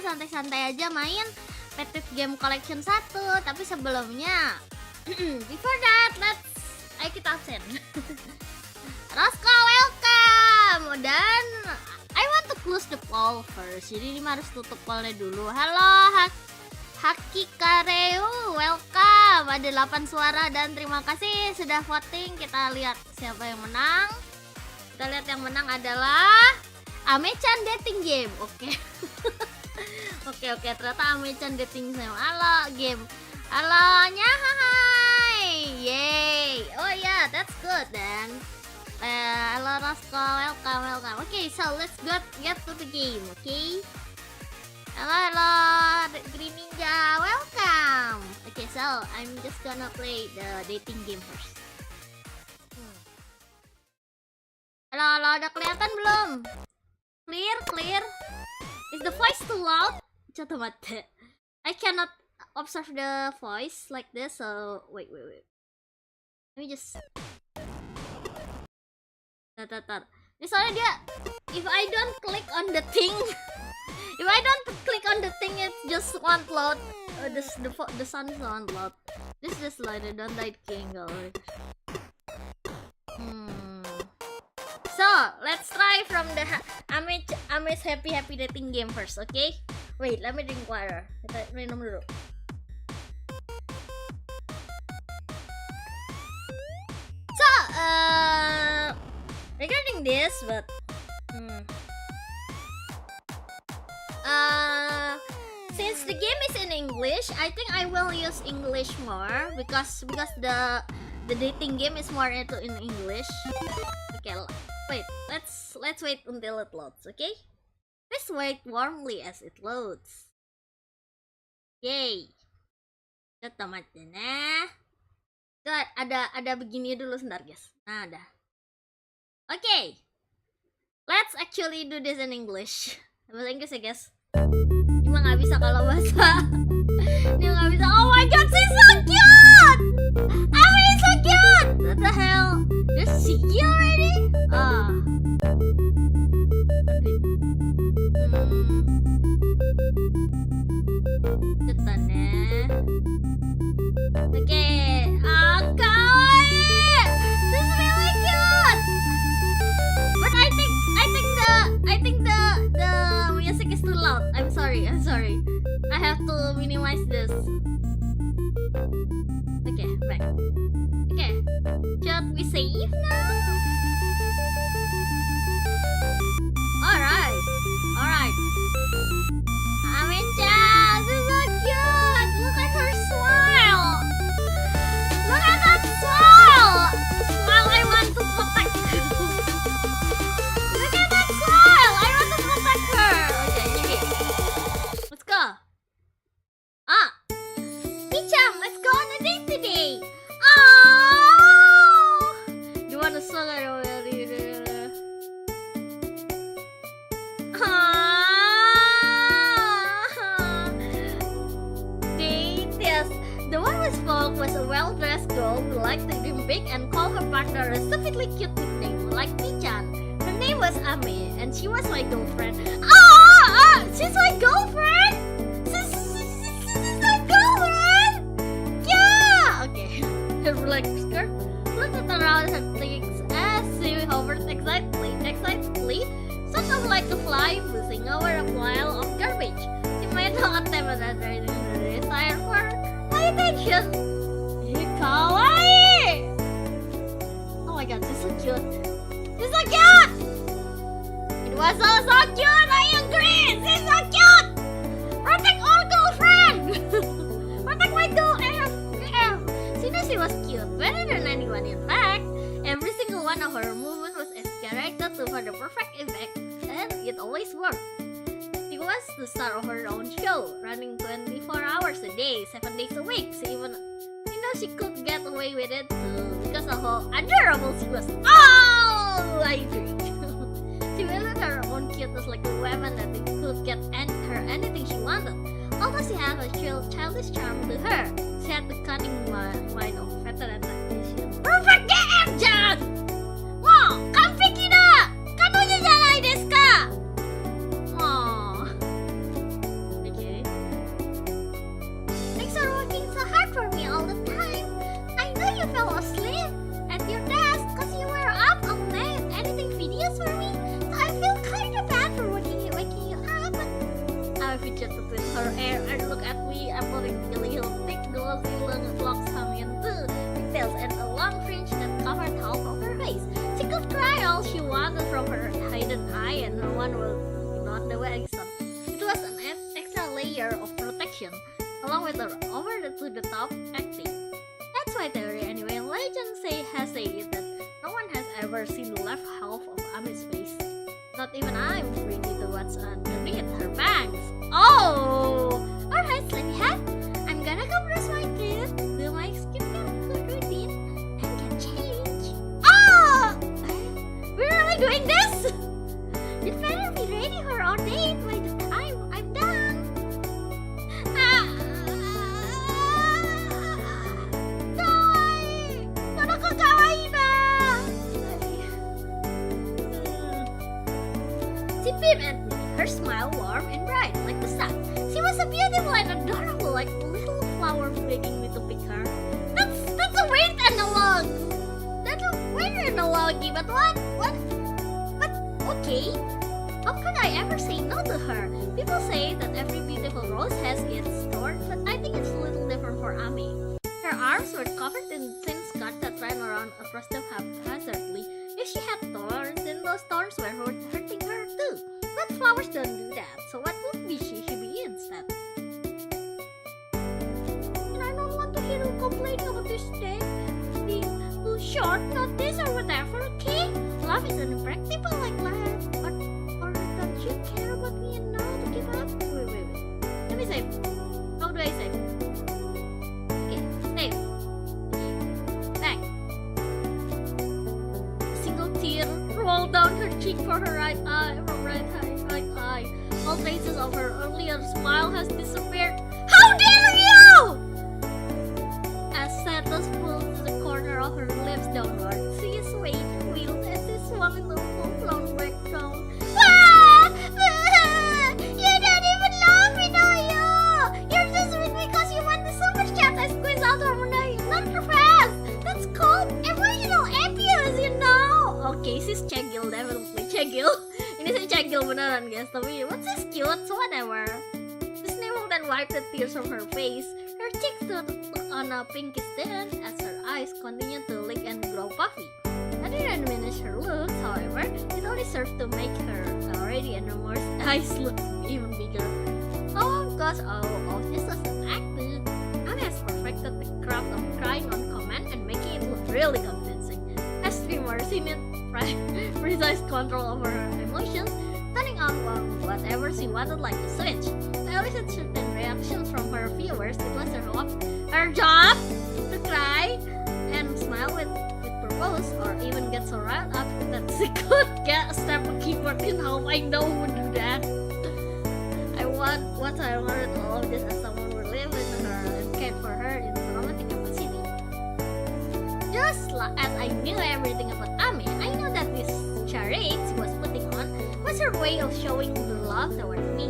santai-santai aja main Petit Game Collection 1. Tapi sebelumnya before that, ayo kita absen. Rosco, welcome. Dan I want to close the poll first. Jadi Nima harus tutup pollnya dulu. Halo Haki Kareu, welcome. Ada 8 suara dan terima kasih sudah voting. Kita lihat siapa yang menang. Kita lihat yang menang adalah Amechan Dating Game. Oke. Oke, ternyata Amechan Dating Game. Halo game. Halonya, hai. Yay. Oh yeah, that's good then. Halo Rosco, welcome. Okay, so let's get to the game, okay? Halo Green Ninja, welcome. Okay, so I'm just gonna play the dating game first. Halo, udah kelihatan belum? Clear. Is the voice too loud? Coba mate. I cannot observe the voice like this, so wait. Let me just. Tar. Ini soalnya dia, if I don't click on the thing, it just won't load. The sun is not loud. This is like the don't die king already. So let's try from the Ame's happy dating game first, okay? Wait, let me drink water. Kita minum dulu. So regarding this, but since the game is in English, I think I will use English more because the dating game is more into in English. Okay, wait. Let's wait until it loads. Okay, please wait warmly as it loads. Yay. Kita mati nah. Tuh, ada begini dulu sebentar guys. Nah, ada. Okay, let's actually do this in English. Bahasa Inggris ya guys. Nima nggak bisa kalau bahasa. Nima nggak bisa. Oh my god, she's so cute. I mean, so cute. What the hell? There's cegil already. Cetannya. Okay. Kawaii. This is really cute. But I think the music is too loud. I'm sorry. I have to minimize this. Okay, back. Okay, should we save now? Alright. Amencha, this is so cute. Look at her smile. Look at that smile. Smile I want to protect. Look at that smile. I want to protect her. Okay, gini. Let's go. Picham, let's go on a date today. Oh, you want to song already? Date, yes. The one we spoke was a well-dressed girl who liked to dream big and call her partner a stupidly cute nickname like Pichan. Her name was Ame, and she was my girlfriend. She's my girlfriend. She's my girlfriend. Yeah. Okay. Her black skirt fluttered around her legs as she hovered excitedly, sort of like a fly buzzing over a pile of garbage. She made no attempt at addressing her desire for my attention. Kawaii! Oh my god, she's so cute. She's so cute! It was so cute, I agree! She's so cute! Protect our girlfriend! Protect my girl! She knew she was cute, better than anyone in fact. Every single one of her movements was characterized for the perfect effect, and it always worked. She was the star of her own show, running 24 hours a day, 7 days a week. She could get away with it too, because of how adorable she was. Oh, I agree. She wielded her own cuteness like a weapon that could get her anything she wanted. Although she had a childish charm to her, she had the cunning mind of veteran tactician. Perfect game, Jan! Wow, kanpiki da! Kanonya janai desu ka? Oh. along with her over-the-top acting. That's why theory anyway. Legends has said that no one has ever seen the left half of Ami's face. Not even I'm privy to what's underneath her bangs. Oh! Alright, sleepy head. I'm gonna go brush my teeth, do my skincare routine, and get changed. Oh! We're really doing this? You'd better be ready for our date by the time I'm done. Kawaii! Kawaii na! She beamed at me, her smile warm and bright like the sun. She was so beautiful and adorable, like a little flower begging me to pick her. That's a weird analog. That's a weird analogy, but what? But okay. How could I ever say no to her? People say that every beautiful rose has its thorn, but I think it's a little different for Ami. Her arms were covered in thin scarf that ran around across them haphazardly. If she had thorns, then those thorns were hurting her too. But flowers don't do that, so what would she be instead? And I don't want to hear you complaining about this day being too short notice or whatever, okay? Love is unpredictable like that. Or don't you care about me enough to give up? Wait. Let me save. How do I save? Okay, save. Back. A single tear rolled down her cheek for her right eye. All traces of her earlier smile has disappeared. How dare you! As sadness pulled to the corner of her lips downward, she swayed her wheels as she swung into a full-blown breakdown. You don't even love me, do you? You're just with me because you want so much cat I squeeze out of my non-profess. That's called emotional abuse, you know. Okay, she's cegil, definitely cegil. Ini sih cegil beneran guys, tapi what's this cute, so whatever. She sniffled and wiped the tears from her face. Her cheeks took on a pinkish tint as her eyes continued to lick and grow puffy. That didn't diminish her looks, however, it only served to make her already enormous eyes look even bigger. Oh, because all of this was acted, Anna has perfected the craft of crying on command and making it look really convincing. As streamers, she needed precise control over her emotions, turning on whatever she wanted like a switch. To elicit certain reactions from her viewers, it was her job to cry and smile with purpose, or even get so riled up that she could get a step a keyboard in how I know who would do that. I wanted all of this as someone would live with her and care for her in the romantic capacity. Just as I knew everything about Ami, I knew that this charade she was putting on was her way of showing the love toward me.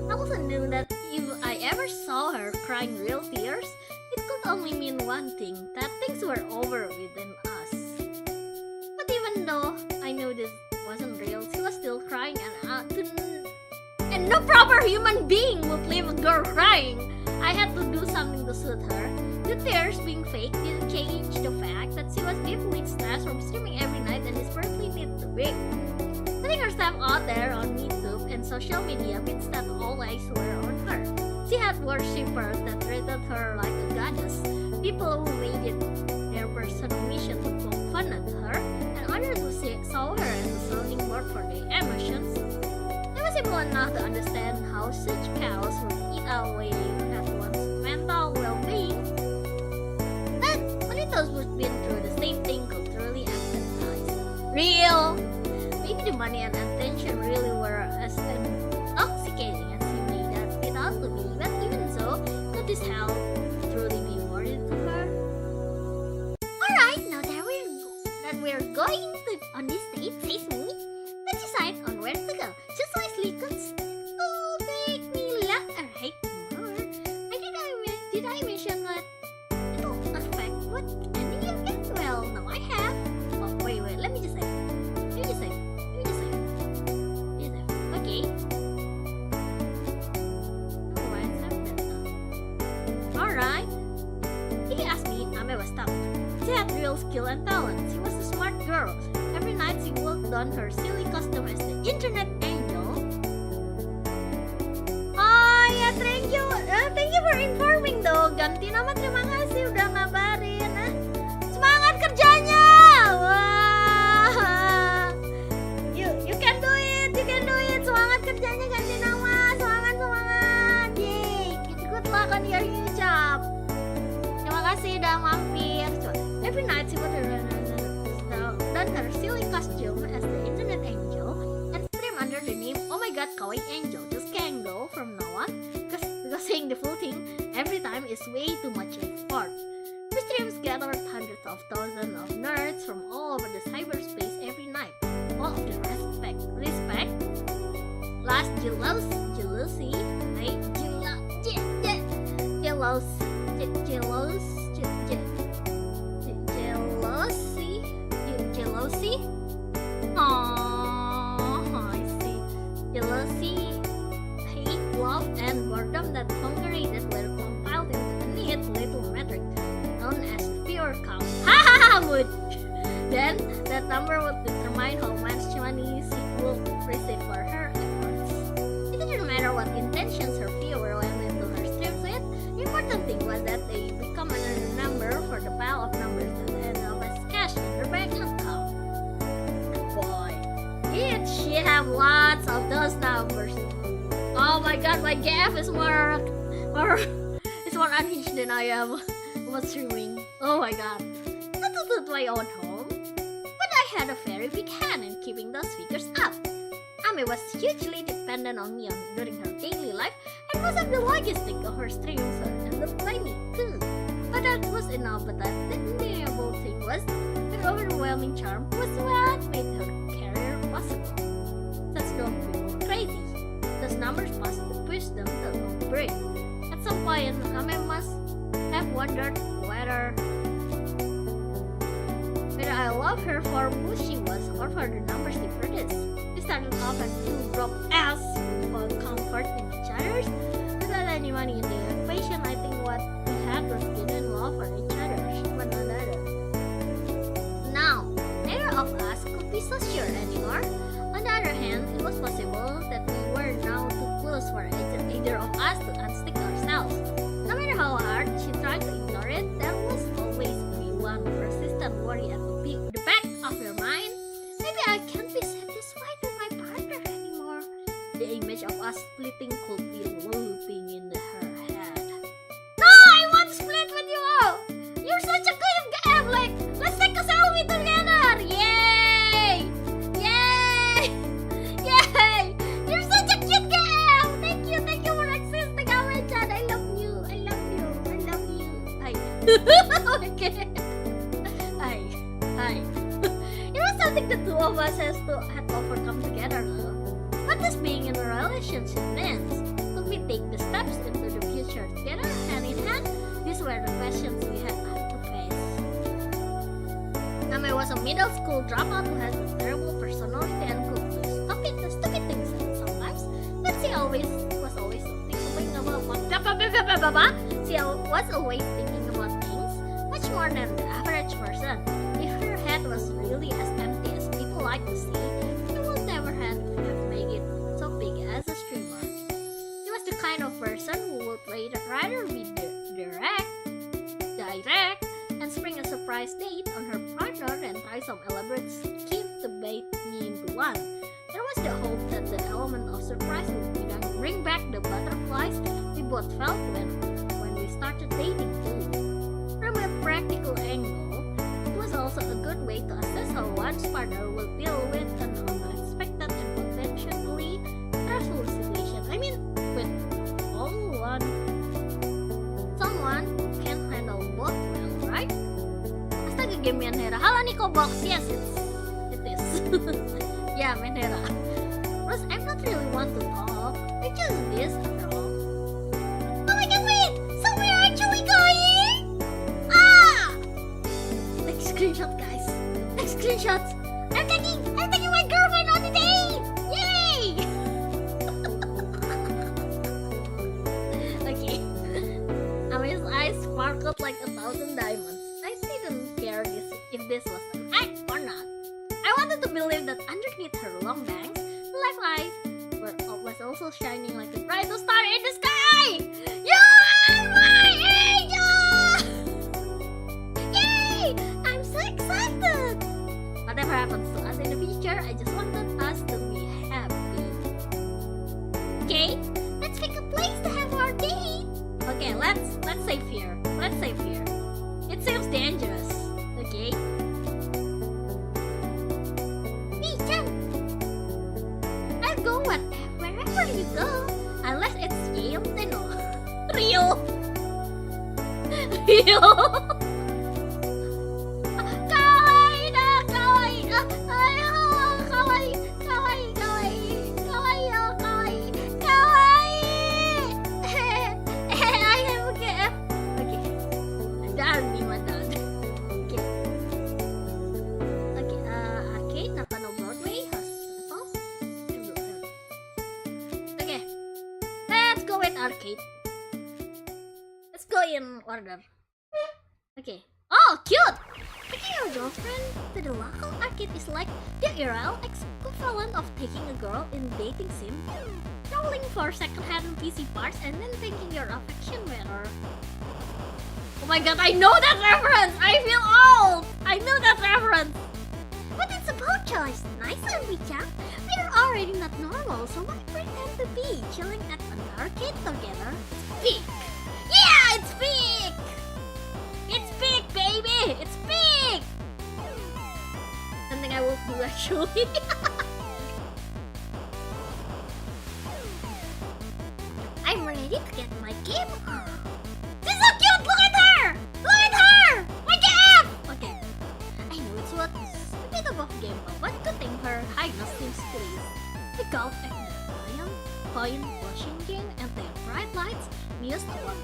I also knew that if I ever saw her crying real tears, it could only mean one thing, that things were over within us. But even though I knew this wasn't real, she was still crying, and no proper human being would leave a girl crying. I had to do something to soothe her. The tears being fake didn't change the fact that she was deeply stressed from streaming every night and desperately needed to break. Putting herself out there on YouTube and social media means that all eyes were on her. She had worshippers that treated her like a goddess, people who made it their personal mission to poke fun at her, and others who saw her as a sounding board for their emotions. It was simple enough to understand how such chaos would eat away at one's mental well-being. But when it was been through the same thing could truly empathize. Real! Maybe the money and attention really were as intoxicating as he made it out to be, but even so, could this help truly be worth it to her? Alright, now that we're going on this date, says me, let's decide on where to go. Just wisely, cause make me laugh. Alright, more. Did I mention that it'll affect what ending you get? Well, now I have. Oh, wait, let me just say. Okay. Oh, why is that? Alright. He asked me, Ame was tough. She had real skill and talent. She was a smart girl. Every night she worked on her silly costume as the internet angel. Oh yeah, thank you for informing ganti nama, terima kasih udah ngabarin. Semangat kerjanya. Wah. You can do it, you can do it. Semangat kerjanya, ganti nama. Semangat. Yeay. Good luck on your new job. Terima kasih udah mampir. Every night she would don her silly costume as the internet angel and stream under the name Oh My God Kawaii Angel. Just can't go from now on because saying the full thing every time is way too much effort. The streams gathered hundreds of thousands of nerds from all over the cyberspace every night. All of the respect, last jealousy, right? Jealousy. Oh, I see. Jealousy, hate, love, and boredom that congregated were compiled into a neat little metric known as pure count. Would. Then that number would determine how much money she would receive for her efforts. It didn't matter what intentions her viewer went into her streams with. The important thing was that they become another number for the pile of numbers that end up as cash in her bank account. Boy, did she have lots of those numbers. Oh my god, my GF is more unhinged than I am about streaming. Oh my god. Not to toot my own home, but I had a very big hand in keeping those figures up. Ame was hugely dependent on me during her daily life and most of the logistics of her streams and the planning too. But that was enough, but the undeniable thing was her overwhelming charm was what made her career possible. Such don't feel crazy. Those numbers must push them to the brink. At some point, Ame must have wondered whether I love her for who she was or for the numbers she produced. We started off as two broke ass who found comfort in each other's. Without any money in the equation, I think what we had was genuine love for each other, one another. Now, neither of us could be so sure anymore. On the other hand, it was possible that we were now too close for either of us to unstick ourselves. No matter how hard she tried to ignore it, there was always be one persistent worry at the back of your mind. Maybe I can't be satisfied with my partner anymore. The image of us splitting could be looping in her head. No, I want to split with you all. You're such a good game. Like, let's take a selfie together. Yay! Yay! Yay! You're such a cute game. Thank you for existing, Awe-chan. I love you. Hi. Okay. Hi. It was something the two of us had overcome together, though. What does being in a relationship means? Could we take the steps into the future together, hand in hand? These were the questions we had to face. Ame was a middle school dropout who had a terrible personality and could do stupid things sometimes, but she was always thinking about things much more than the average person. If her head was really as empty as people like to see, she would never have made it so big as a streamer. She was the kind of person who would rather be direct, and spring a surprise date on her partner than try some elaborate scheme to bait me into one. There was the hope that the element of surprise would bring back the butterflies we both felt when we started dating too. From a practical angle, it was also a good way to assess how one's partner will deal with an unexpected and potentially stressful situation. I mean, with someone who can handle both well, right? Astaga, game Menhera. Halo Nico Box, yes, it is. Yeah, Menhera. Plus, I'm not really one to talk. I just this after all. Oh my god, wait! So we're actually going? Next screenshot, guys. Next screenshots. I'm taking my girlfriend on the date. Yay! Okay. Ame's eyes sparkled like 1,000 diamonds. I didn't care if this was an act or not. I wanted to believe that underneath her long bangs, the left eye was also shining like the brightest star in the sky. You are my angel! Let's save here. It seems dangerous. Okay. Hey, Chan. I'll go wherever you go. Unless it's real, then no. Real. Real. Arcade. Let's go in order. Okay. Oh, cute! Taking your girlfriend to the local arcade is like the IRL equivalent of taking a girl in dating sim, traveling for second-hand PC parts, and then thinking your affection matter. Oh my god, I know that reference! I feel old! I know that reference! But it's about choice. Nice and Richard. We're already not normal, so why pretend to be chilling at an arcade together? It's peak! Yeah, it's peak! It's peak, baby! It's peak! Something I will do actually. I'm ready to get my game on. She's so cute! Look at her! Look at her! My game! Okay. I know it's what a bit above game, but good thing her highness seems pleased. The golf aquarium, coin washing game, and their bright lights used to what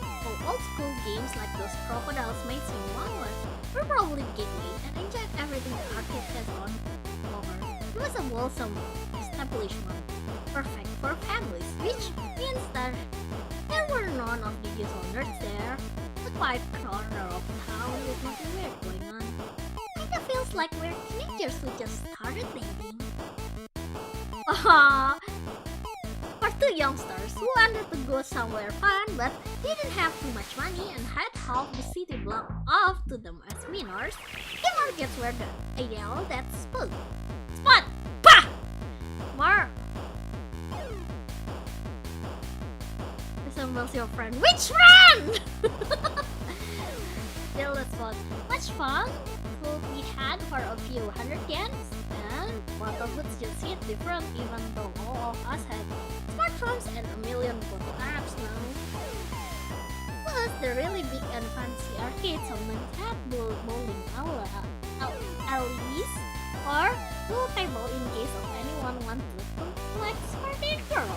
old school games like those crocodiles may seem harmless. We're probably gateway and enjoyed everything the arcade has on over. It was a wholesome establishment, perfect for families, which means that there were none of the usual nerds there. A quiet corner of town with nothing weird going on. Kinda feels like we're teenagers who just started dating. For two youngsters who wanted to go somewhere fun but didn't have too much money and had half the city blocked off to them as minors, the markets were the ideal that spot. Pa! More resembles your friend. Which friend? Still, that's what much fun food we had for a few hundred yens, and water boots just hit different even though all of us had smartphones and a million photo apps now. Plus, the really big and fancy arcades sometimes had bowling alleys or pool table in case of anyone wanted to like Spartan girl.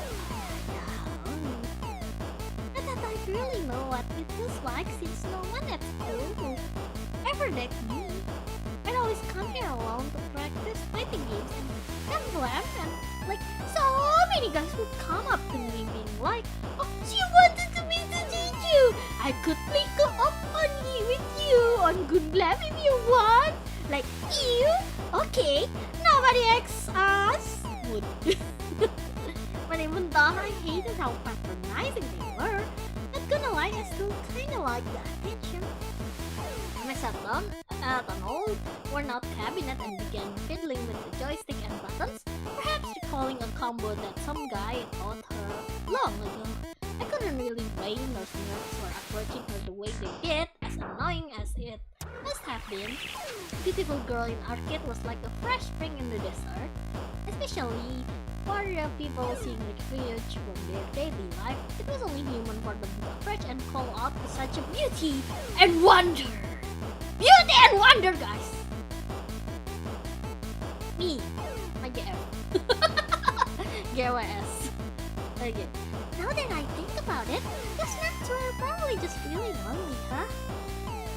I thought I'd really know what it feels like since no one at school ever decked me. I'd always come here alone to practice fighting games and then blame, and like so many guys would come up to me being like, "Oh, she wanted to meet the Jiju. I could play co-op with you on Good Blab if you want." Like, ew, okay, nobody asks us. Would. But even though I hated how patronizing they were, not gonna lie, I still kinda like the attention. I sat down at an old, worn-out cabinet and began fiddling with the joystick and buttons, perhaps recalling a combo that some guy taught her long ago. I couldn't really blame those nerds for approaching her the way they did, as annoying as it must have been. Beautiful girl in arcade was like a fresh spring in the desert, especially for the people seeing refuge from their daily life. It was only human for them to approach and call out to such a beauty and wonder. Beauty and wonder, guys! Me, my GF. GWS. Okay. Now that I think about it, those nerds were probably just really lonely, huh?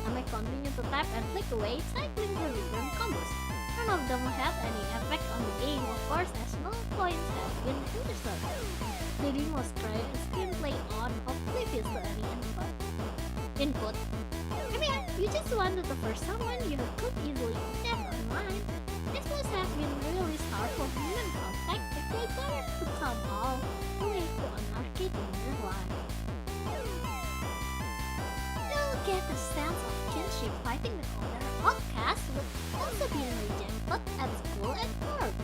I may continue to tap and click away, cycling through different combos. None of them had any effect on the game, of course, as no points have been intercepted. The game was screenplay on oblivious to any input. I mean, you just wanted to first someone you could easily chat online. This must have been really hard for human contact if they wanted to somehow relate to an arcade in real life. You'll get a sense of kinship fighting with other outcasts would also be rejected at school and work.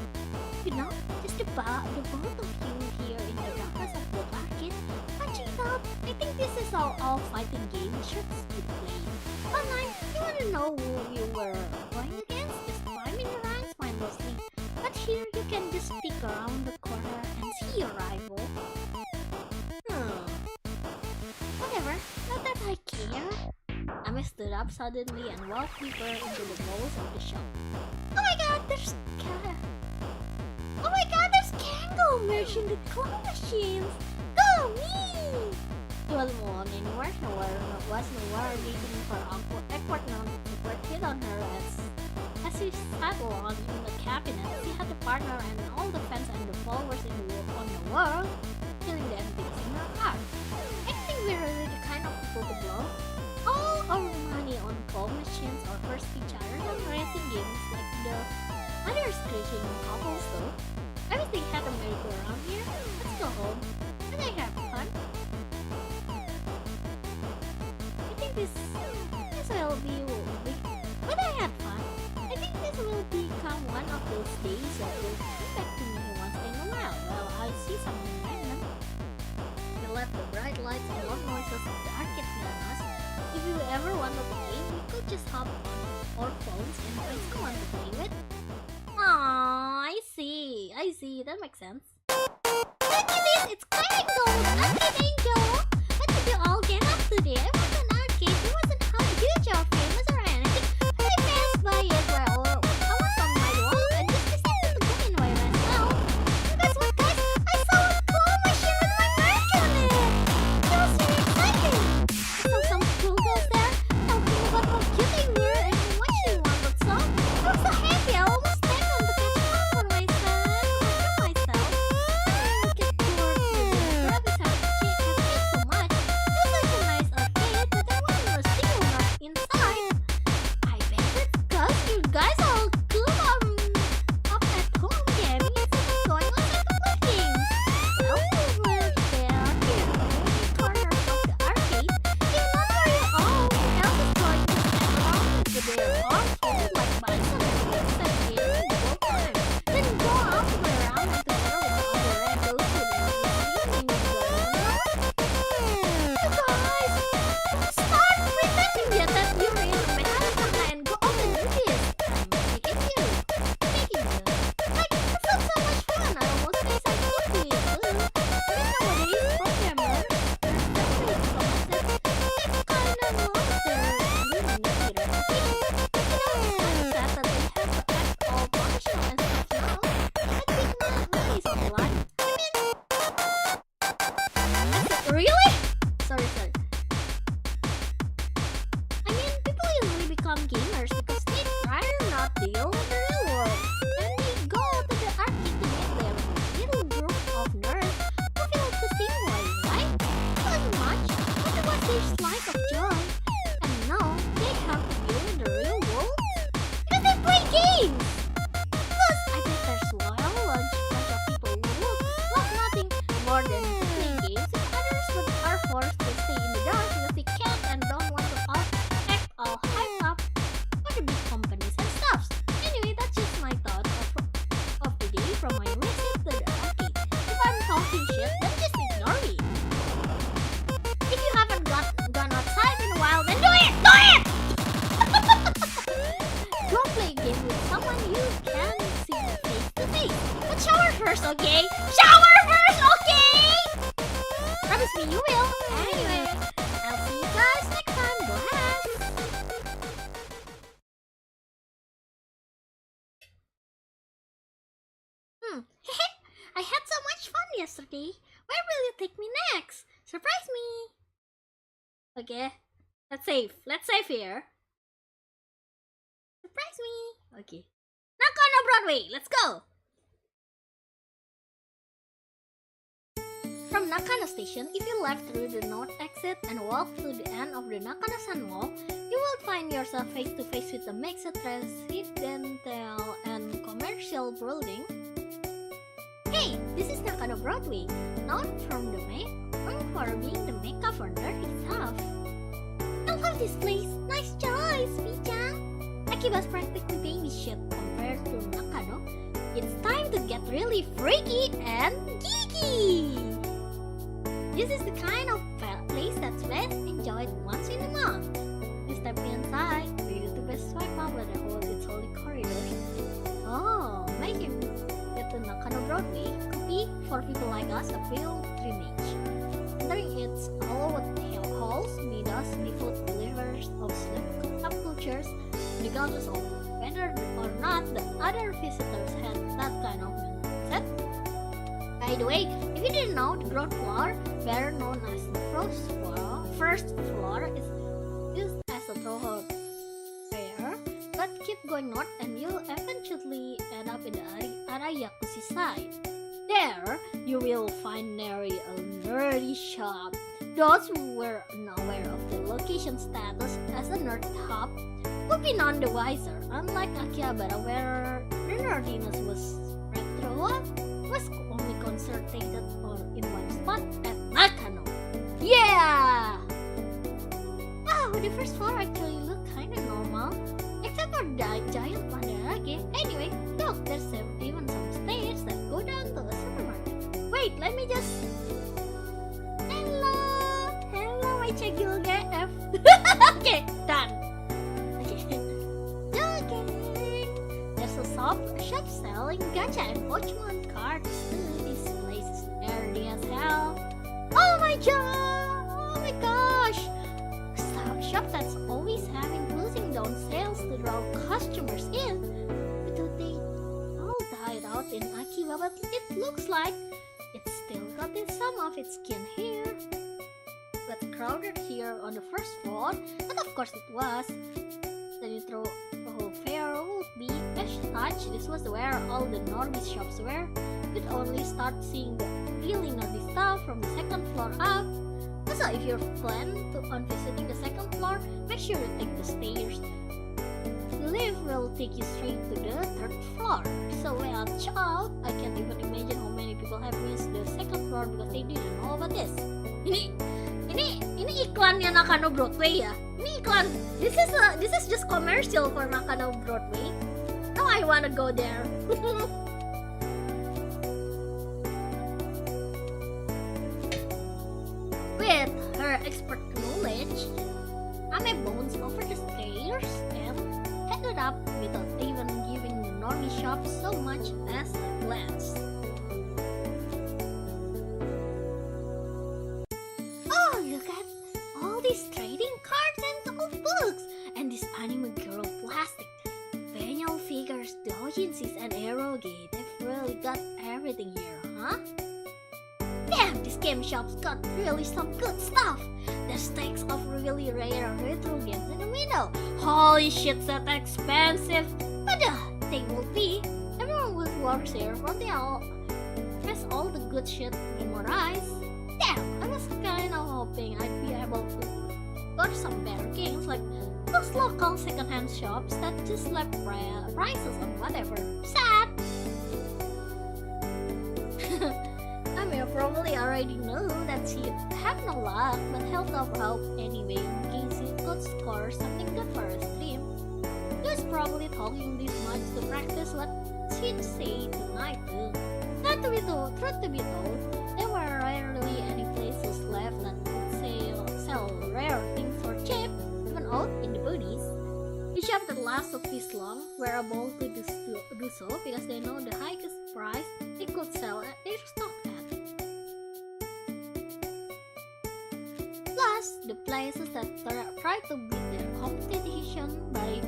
You know, just the both of you here in the darkness of the arcade punching out. I think this is how all fighting games should be played. know who you were going against, just climbing the ranks mindlessly. But here you can just peek around the corner and see your rival. Whatever, not that I care. Ame stood up suddenly and walked deeper into the walls of the shop. Oh my god, there's Kango merging the claw machines! Go me! He wasn't alone anymore. Nowhere waiting for awkward non-support hit on her as he sat alone in the cabinet. He had a partner and all the fans and the followers on the world, feeling the emptiness in her heart. I think we're really the kind of people to blow all our money on claw machines or first each other than racing games like the others creating couples though. Everything had a merry-go-round here. Let's go home. Can I have fun? I think this will be. But I had fun. I think this will become one of those days that will come back to me once in a while. Well, I see something random. We left the bright lights and loud noises of the arcade near us. If you ever wanted to game, we could just hop on our phones and find someone to play with. Aww, I see, that makes sense. Look at this, it's Kango! Arcade Angel! What did you all get up today? I was an arcade, it wasn't huge or famous or anything. I passed by it while I was on my walk and just decided to go in by myself. And guess what guys? I saw a claw machine with my merch on it! It was really exciting! I saw some cool girls there talking about how cute they were and what she wanted some. I was so happy, I almost stand on the catch for myself. I had so much fun yesterday. Where will you take me next? Surprise me! Okay, let's save. Let's save here. Surprise me! Okay. Nakano Broadway, let's go! From Nakano Station, if you left through the north exit and walk to the end of the Nakano-san Mall, you will find yourself face to face with a mixed residential and commercial building. Hey, this is Nakano Broadway, known for being the mecca for nerdy stuff. I love this place. Nice choice, Pichan. Akiba's practically baby shit compared to Nakano. It's time to get really freaky and geeky. This is the kind of place that's best enjoyed once in a month. You step inside, the best layers of subcultures, regardless of whether or not the other visitors had that kind of mindset. By the way, if you didn't know, the ground floor, better known as the first floor, is used as a thoroughfare. But keep going north and you'll eventually end up in the area countryside. There, you will find nary a nerdy shop. Those who were unaware of the location status as a nerd hub would be none the wiser. Unlike Akihabara, where the nerdiness was spread throughout, was only concentrated in one spot at Nakano. Yeah! Wow, the first floor actually looked kinda normal, except for the giant Pandarage. Anyway, look, there's even some stairs that go down to a supermarket. Wait, let me just... Hello, my cegil GF. Okay, done. Okay. There's a shop selling gacha and Pokemon cards. This place is nerdy as hell. Oh my gosh! Shop that's always having closing down sales to draw customers in. But they all died out in Akiba, but it looks like it's still got some of its skin here. But crowded here on the first floor, and of course it was. The neutral fair would be as such. This was where all the normie shops were. You'd only start seeing the really nerdy stuff from the second floor up. Also, if you plan on visiting the second floor, make sure you take the stairs. The lift will take you straight to the third floor. So watch out! I can't even imagine how many people have missed the second floor because they didn't know about this. Ini iklannya Nakano Broadway ya. Ini iklan. This is just commercial for Nakano Broadway. Now I wanna go there. With her expert knowledge, Ame bounced over the stairs and headed up without even giving the normie shop so much as a glance. Oh, look at all these trading cards and old books, and this anime girl plastic, manual figures, doujinsis, and eroge. They've really got everything here, huh? Damn, this game shop's got really some good stuff. There's stacks of really rare retro games in the middle. Holy shit, that's expensive. But they will be. Everyone who works here probably has all the good shit memorized. Damn, I was kinda hoping I'd be able to got some better games like those local secondhand shops that just slap prices on whatever. Sad. You probably already know that she have no luck, but held out anyway in case she could score something good for her stream. She was probably talking this much to practice what she'd say tonight too. Truth to be told, there were rarely any places left that would sell rare things for cheap, even out in the bodies. The shop that lasted this long were able to do so because they know the highest price they could sell at their stock at. Plus, the places that try to beat their competition by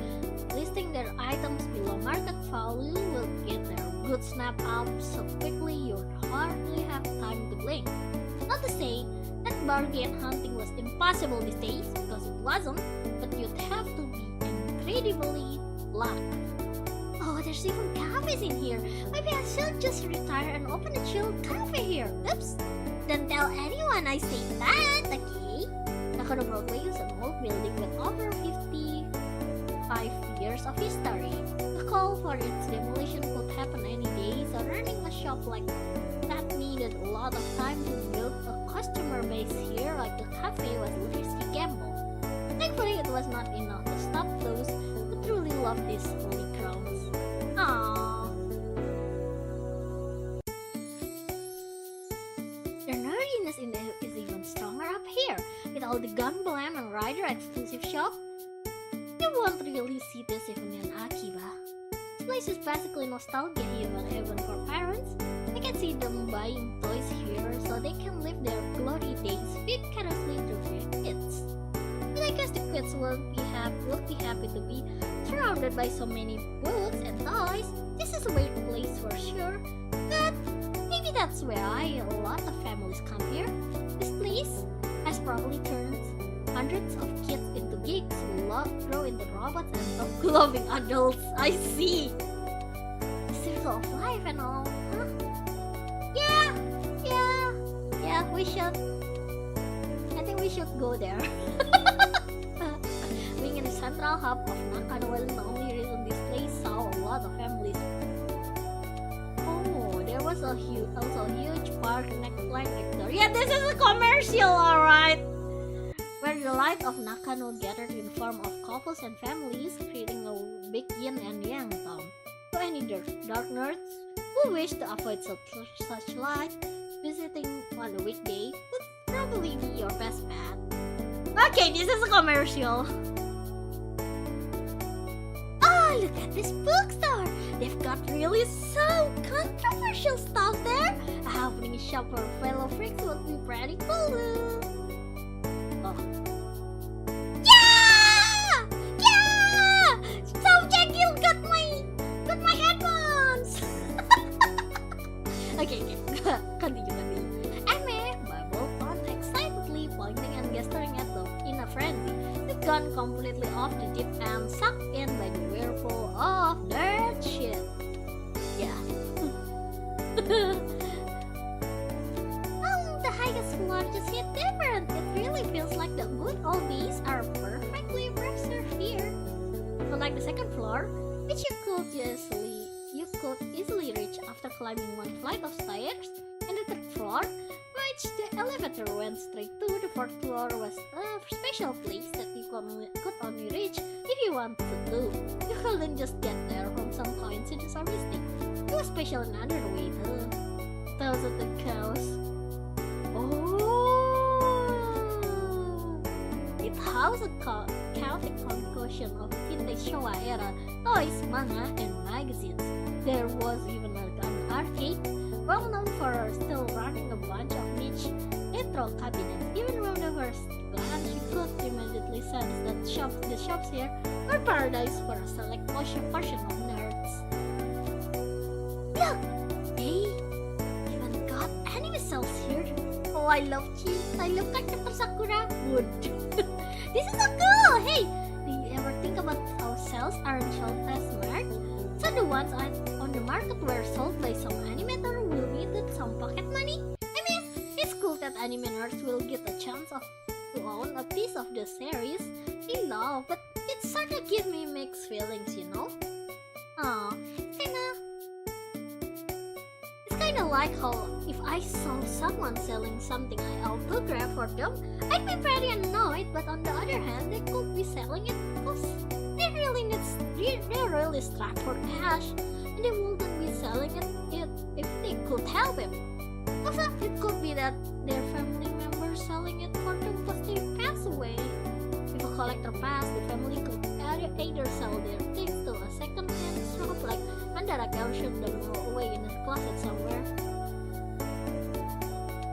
listing their items below market value will get their goods snapped up so quickly you'd hardly have time to blink. Not to say that bargain hunting was impossible these days, because it wasn't, but you'd have to be incredibly lucky. Oh, there's even cafes in here. Maybe I should just retire and open a chill cafe here. Oops! Don't tell anyone I say that, okay? Nakano Broadway is an old building with over 55 years of history. A call for its demolition could happen any day, so running a shop like that needed a lot of time to build a customer base here like the cafe was a risky gamble. Thankfully, it was not enough to stop those who truly love these holy grounds. Aww. The nerdiness in there is even stronger up here, with all the Gunblam and Rider exclusive shop. You won't really see this even in Akiba. This place is basically nostalgia even for parents. I can see them buying toys here so they can live their glory days vicariously through their kids. But I guess the kids will be happy to be surrounded by so many books and toys. This is a weird place for sure, but maybe that's why a lot of families come here. This place has probably turned hundreds of kids into geeks who grow into robots and loving adults. I see. The circle of life and all, huh? Yeah. We should. I think we should go there. Being in the central hub of Nakano wasn't the only reason this place saw a lot of families. Oh, there was also a huge park next there. Yeah, this is a commercial, alright. Where the light of Nakano gathered in the form of couples and families, creating a big yin and yang town. To any dark nerds who wish to avoid such light, visiting on a weekday would probably be your best bet. Okay, this is a commercial. Oh, look at this bookstore. They've got really so controversial stuff there. Opening a shop for fellow freaks would be pretty cool. Oh. Yeah! Some cegil got my headphones. Okay, continue. Anime babbled on excitedly, pointing and gesturing at them in a frenzy. The gun completely off the deep and sucked in by the whirlpool of nerd shit. Yeah. The highest floor just hit different. It really feels like the good old days are perfectly preserved here. Unlike the second floor, which you could easily reach after climbing one flight of stairs, and the third floor, which the elevator went straight to, the fourth floor was a special place that you could only reach if you wanted to. You couldn't just get there from some coincidence or mistake. It was special in another way too. Those are the cows. Oh! It housed a chaotic concoction of vintage Showa era toys, manga, and magazines. There was even an arcade, well known for still running a bunch of niche retro cabinets. Even from the first glance, you could immediately sense that the shops here were paradise for a select portion of nerds. Look! Hey! Even got anime cells here. Oh, I love cheese. I love character Sakura. Good. This is so cool! Hey! Do you ever think about how cells aren't sold as merch? So the ones on the market were sold by some animator will need some pocket money? I mean, it's cool that anime nerds will get a chance to own a piece of the series they love, but it sorta gives me mixed feelings, you know? It's kinda like how if I saw someone selling something I autographed for them, I'd be pretty annoyed, but on the other hand, they could be selling it because they're really strapped for cash, and they wouldn't be selling it if they could help it. Also, it could be that their family members selling it for them because they pass away. If a collector passed, the family could either sell their things to a second-hand shop like Mandara ship them away in a closet somewhere.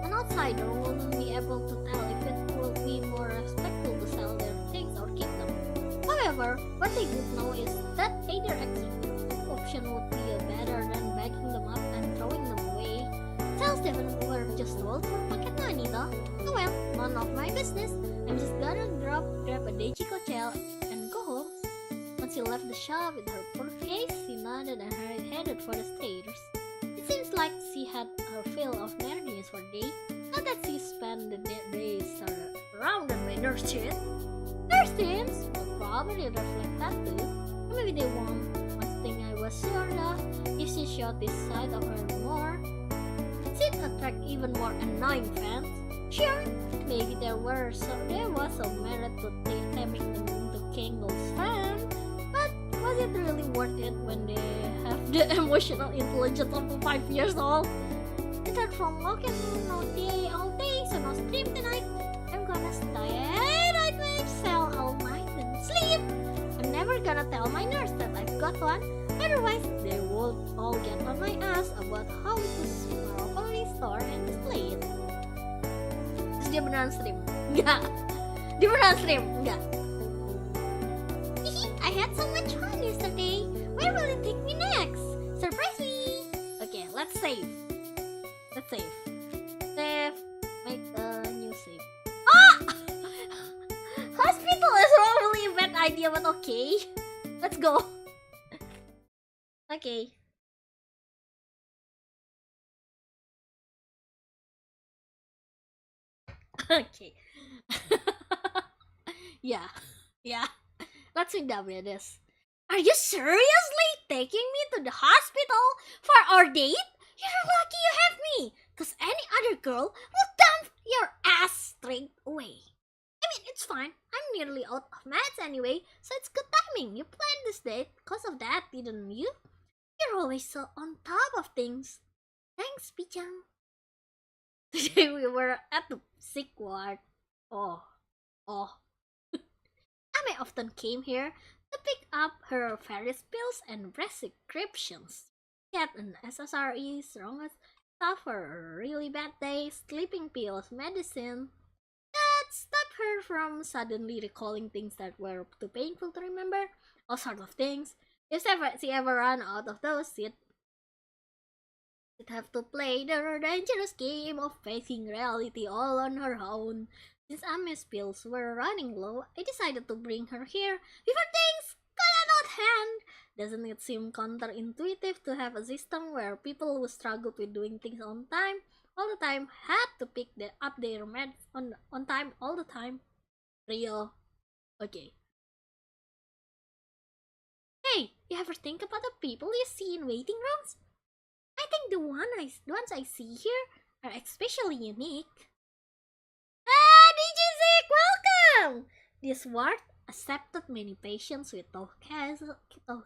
An outsider wouldn't be able to tell if it would be more respectful to sell their things or keep them. However, what they would know is that either option would be better than bagging them up and throwing them away. Sales definitely were just sold for pocket money though. Oh well, none of my business. I'm just gonna grab a Dejiko shell and go home. Once she left the shop with her briefcase, she nodded and headed for the stairs. It seems like she had her fill of nerdiness for the day. Not that she spent the days surrounded by nerd shit. Nerd teams will probably reflect that too. Or maybe they won't. One thing I was sure of, if she showed this side of her more, she'd attract even more annoying fans. Sure, maybe there was some merit to taming them into Kango's fan, but was it really worth it when they have the emotional intelligence of a 5 years old? It hurt from walking all day, so no stream tonight. I'm gonna stay at my cell all night and sleep. I'm never gonna tell my nurse that I've got one, otherwise they will all get on my ass about how to properly store and display it. Terus dia beneran stream? Enggak. Different stream. Enggak. Hihi, I had so much fun yesterday. Where will it take me next? Surprise me. Okay, let's save. Let's save. Save. Make a new save. Ah! Hospital is probably a bad idea, but okay. Let's go. Okay. Okay. Yeah. Let's examine this. Are you seriously taking me to the hospital for our date? You're lucky you have me, cause any other girl would dump your ass straight away. I mean, it's fine. I'm nearly out of meds anyway, so it's good timing. You planned this date because of that, didn't you? You're always so on top of things. Thanks, Pichang. Today we were at the sick ward. Oh. Ame often came here to pick up her various pills and prescriptions. She had an SSRE, strongest stuff for a really bad day, sleeping pills, medicine. That stopped her from suddenly recalling things that were too painful to remember. All sorts of things. If she ever ran out of those, she'd have to play the dangerous game of facing reality all on her own. Since Ame's pills were running low, I decided to bring her here before things got out of hand. Doesn't it seem counterintuitive to have a system where people who struggled with doing things on time all the time had to pick up their meds on time all the time? Real. Okay. Hey, you ever think about the people you see in waiting rooms? I think the ones I see here are especially unique. Ah, DJ welcome! This ward accepted many patients with tough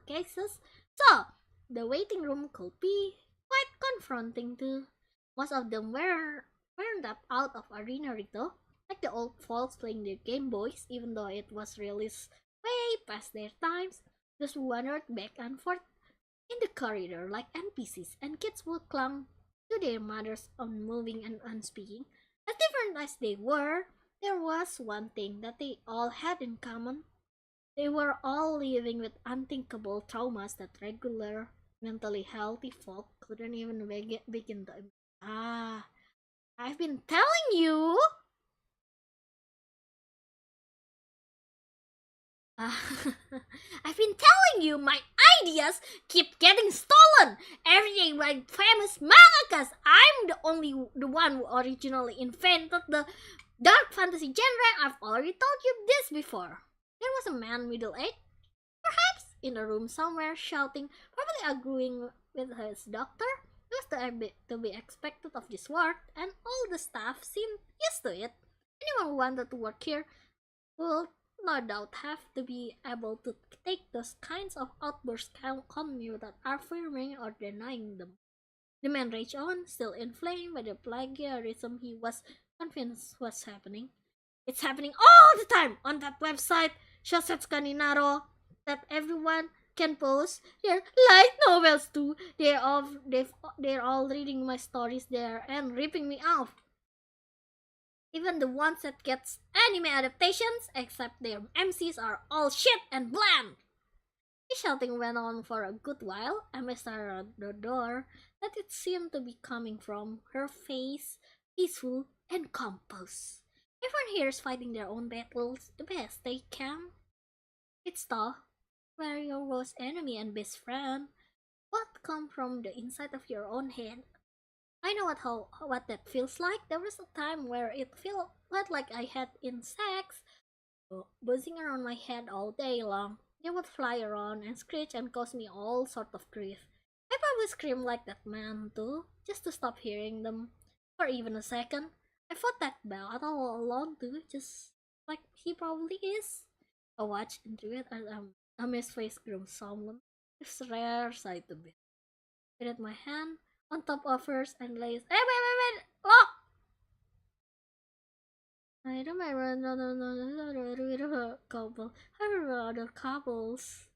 cases, so the waiting room could be quite confronting too. Most of them weren't that out of ordinary though, like the old folks playing their Game Boys, even though it was released way past their times. Just wandered back and forth in the corridor like NPCs, and kids would clung to their mothers unmoving and unspeaking. As different as they were, there was one thing that they all had in common. They were all living with unthinkable traumas that regular, mentally healthy folk couldn't even begin to. Ah, I've been telling you! I've been telling you, my ideas keep getting stolen every day by famous mangakas. I'm the one who originally invented the dark fantasy genre. I've already told you this before. There was a man middle-aged, perhaps, in a room somewhere shouting, probably agreeing with his doctor. It was to be expected of this ward, and all the staff seemed used to it. Anyone who wanted to work here would no doubt have to be able to take those kinds of outbursts calmly without affirming or denying them. The man raged on, still inflamed by the plagiarism he was convinced was happening. It's happening all the time on that website, Shosetsukaninaro, that everyone can post their light novels too. They're all reading my stories there and ripping me off. Even the ones that gets anime adaptations, except their MCs are all shit and bland. The shouting went on for a good while. Emma stared at the door that it seemed to be coming from, her face peaceful and composed. Everyone here is fighting their own battles the best they can. It's tough, where your worst enemy and best friend what come from the inside of your own head. I know what that feels like. There was a time where it felt like I had insects buzzing around my head all day long. They would fly around and screech and cause me all sort of grief. I probably screamed like that man too, just to stop hearing them for even a second. I fought that battle all alone too, just like he probably is. I watched into it as Ami's face grew solemn. It's a rare sight to be. I had my hand on top of hers and lays. Hey, wait! Look! I remember another couple. I remember other couples.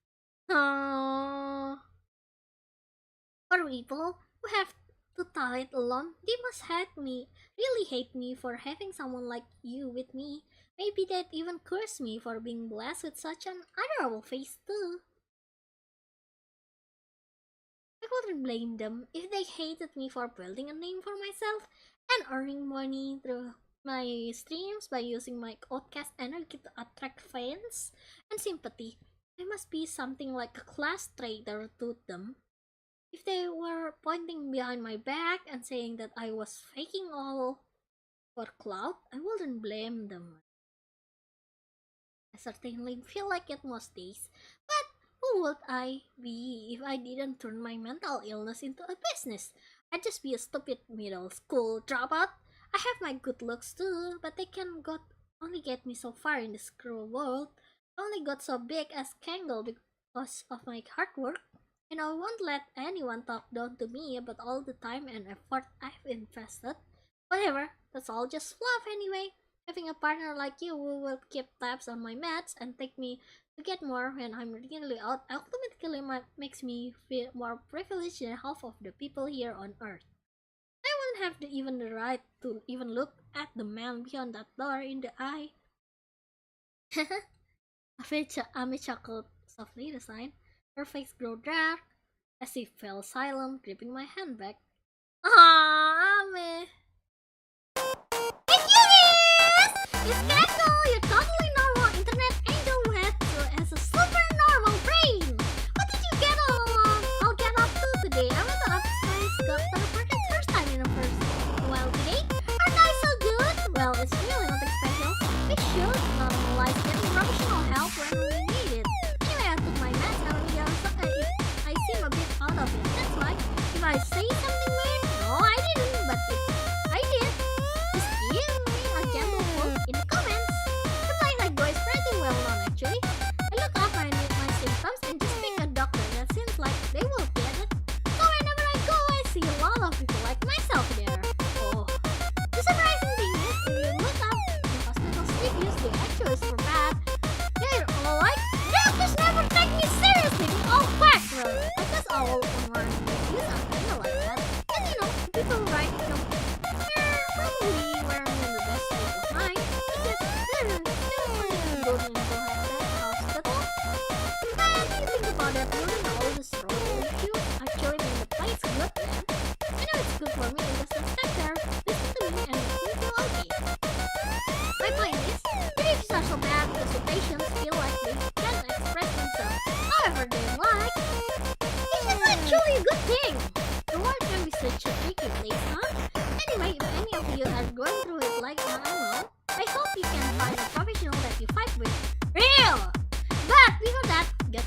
Aww. For people who have too tired alone. They must really hate me for having someone like you with me. Maybe they'd even curse me for being blessed with such an adorable face too. I wouldn't blame them if they hated me for building a name for myself and earning money through my streams by using my outcast energy to attract fans and sympathy. I must be something like a class traitor to them. If they were pointing behind my back and saying that I was faking all for clout, I wouldn't blame them. I certainly feel like it most days, but who would I be if I didn't turn my mental illness into a business? I'd just be a stupid middle school dropout. I have my good looks too, but they can only get me so far in this cruel world. I only got so big as Kangle because of my hard work, and I won't let anyone talk down to me about all the time and effort I've invested. Whatever, that's all just fluff anyway. Having a partner like you who will keep tabs on my meds and take me to get more when I'm really out automatically makes me feel more privileged than half of the people here on Earth. I won't have even the right to even look at the man beyond that door in the eye. Ame chuckled softly, the sign. Her face grew dark as she fell silent, gripping my hand back. Ah, Ame! It's Kendall, your totally normal internet angel who has a super normal brain. What did you get all get up to today? I went to upstairs, got teleported first time in a person. Well, today, aren't I so good? Well, it's really nothing special. We should normalize getting professional help when we need it. Anyway, I took my meds and I seem a bit out of it. That's why, if I say something weird, no, I didn't, but if I did, just give me a gentle quote in the comments. The place I go is pretty well known actually. I look up my symptoms and just pick a doctor that seems like they will get it. So whenever I go, I see a lot of people like myself there. Oh, the surprising thing is, if you look up the hospital's reviews, they actually super bad. They're all like, doctors never take me seriously. Oh, quack, bro. I guess all online reviews are kind of like that. And you know, people write them. They're probably wearing in the best state of mind. Because they're still going to have that hospital. And you think about it, reading all this road reviews actually make the place good then. I know it's good for me to just stand there, listen to me, and make me feel okay. My point is, the reviews are so bad because the patients feel like they can't express themselves however they like. Which is actually a good thing. The world can be such a tricky place, huh? Anyway, if any of you are going through it like I'm on, I hope you can find a professional that you fight with. Real! But before that, get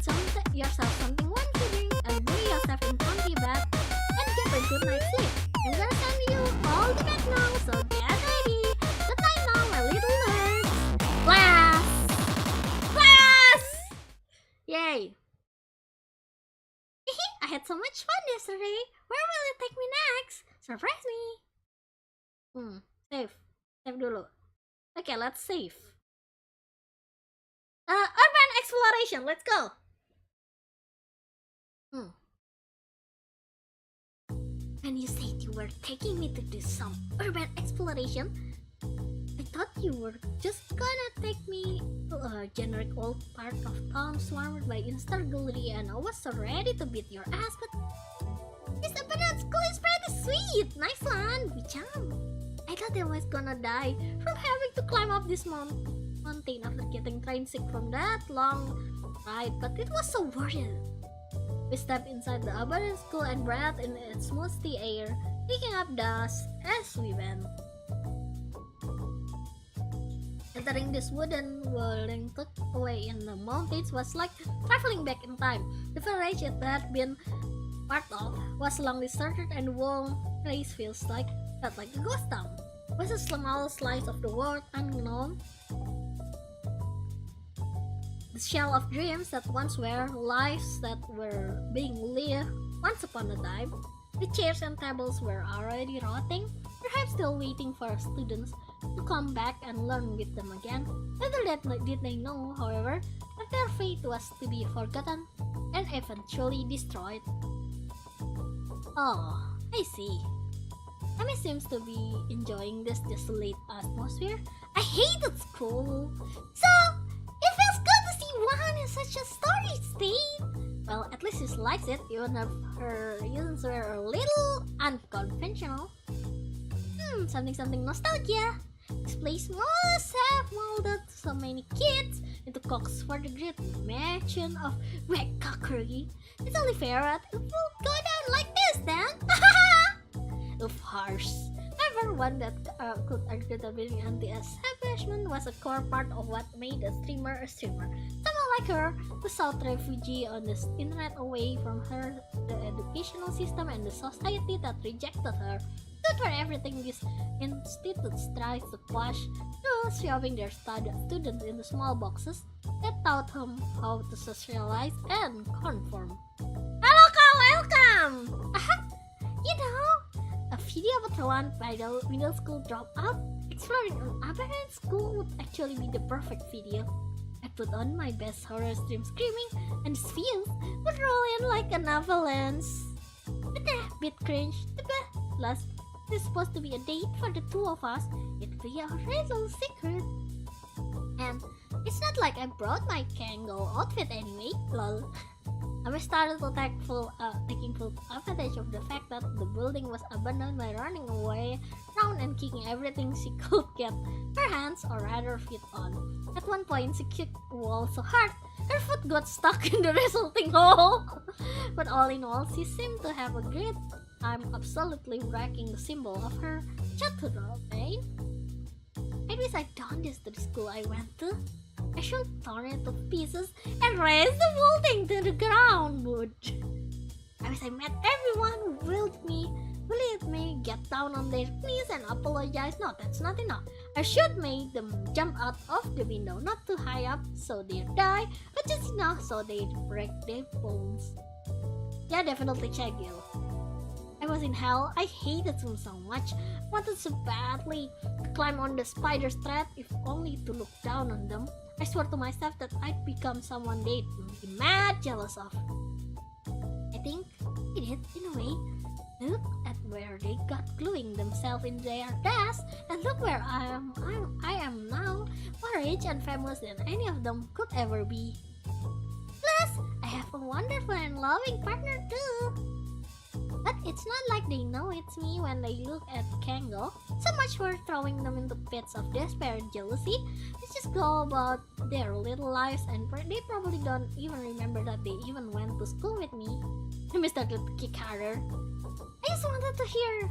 yourself something warm to drink and bury yourself in comfy bed and get a good night's sleep. I'm gonna send you all the bed now, so get ready. Good night now, my little nerds. Class! Class! Yay! I had so much fun yesterday. Where will it take me next? Surprise me. Save. Save dulu. Okay, let's save. Urban exploration. Let's go. When you said you were taking me to do some urban exploration, I thought you were just gonna take me to a generic old part of town swarmed by instability and I was so ready to beat your ass, but this abandoned school is pretty sweet. Nice one, good job. I thought I was gonna die from having to climb up this mountain after getting train sick from that long ride, but it was so worth it. We stepped inside the abandoned school and breathed in its musty air, picking up dust as we went. Entering this wooden building tucked away in the mountains was like traveling back in time. The village it had been part of was long deserted and the warm place felt like a ghost town. It was a small slice of the world unknown. The shell of dreams that once were lives that were being lived once upon a time. The chairs and tables were already rotting, perhaps still waiting for students to come back and learn with them again. Little did they know, however, that their fate was to be forgotten and eventually destroyed. Oh, I see. Amy seems to be enjoying this desolate atmosphere. I hated school. So, it feels good to see one in such a storage state. Well, at least she likes it, even if her reasons were a little unconventional. Something nostalgia. This place must have molded so many kids into cooks for the great mansion of red cookery. It's only fair that it will go down like this then. Of course, everyone that could argue that being anti-establishment was a core part of what made a streamer a streamer. Someone like her, who sought refuge on the internet away from her, the educational system and the society that rejected her. Stood for everything these institutes try to quash, thus shoving their students into small boxes that taught them how to socialize and conform. Hello, Kak, welcome! You know, a video about one middle school dropout exploring an abandoned school would actually be the perfect video. I put on my best horror stream screaming, and this feels would roll in like an avalanche. But a bit cringe, plus it's supposed to be a date for the two of us. It'd be a little secret. And it's not like I brought my Kango outfit anyway, lol. I started to taking full advantage of the fact that the building was abandoned by running away around and kicking everything she could get her hands or rather feet on. At one point she kicked the wall so hard her foot got stuck in the resulting hole. But all in all, she seemed to have a great time absolutely wrecking the symbol of her childhood, right? I wish I'd done this to the school I went to. I should turn it to pieces and raise the whole thing to the ground, would. I wish I met everyone who bullied me, get down on their knees and apologize. No, that's not enough. I should make them jump out of the window, not too high up so they die, but just enough so they break their bones. Yeah, definitely cegil. I was in hell. I hated them so much. I wanted so badly to climb on the spider's thread, if only to look down on them. I swore to myself that I'd become someone they'd be mad jealous of. I think I did, in a way. Look at where they got gluing themselves in their desk, and look where I am now, more rich and famous than any of them could ever be. Plus, I have a wonderful and loving partner too. But it's not like they know it's me when they look at Kango. So much for throwing them into pits of despair and jealousy. Let's just go about their little lives, and they probably don't even remember that they even went to school with me. I started to kick harder. I just wanted to hear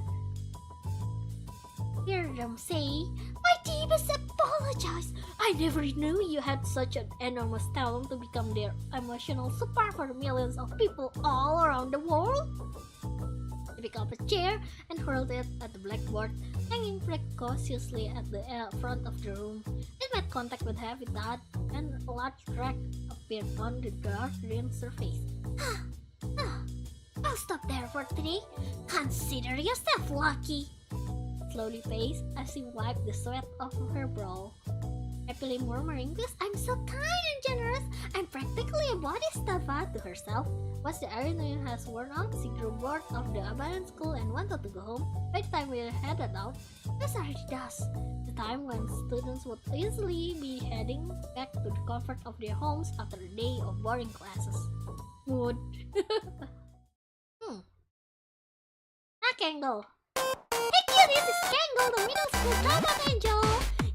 them say, "My deepest apologies. I never knew you had such an enormous talent to become their emotional support for millions of people all around the world." I picked up a chair and hurled it at the blackboard, hanging precariously at the front of the room. It made contact with heavy thud, and a large crack appeared on the dark green surface. I'll stop there for today. Consider yourself lucky. Slowly paced as she wiped the sweat off her brow, happily murmuring, "Because I'm so kind and generous, I'm practically a bodhisattva," to herself. Once the adrenaline has worn out, she grew bored of the abandoned school and wanted to go home. By the time we headed out, it was already dusk, the time when students would easily be heading back to the comfort of their homes after a day of boring classes. Would. Kango. Hey cuties, it's Kango, the middle school dropout angel.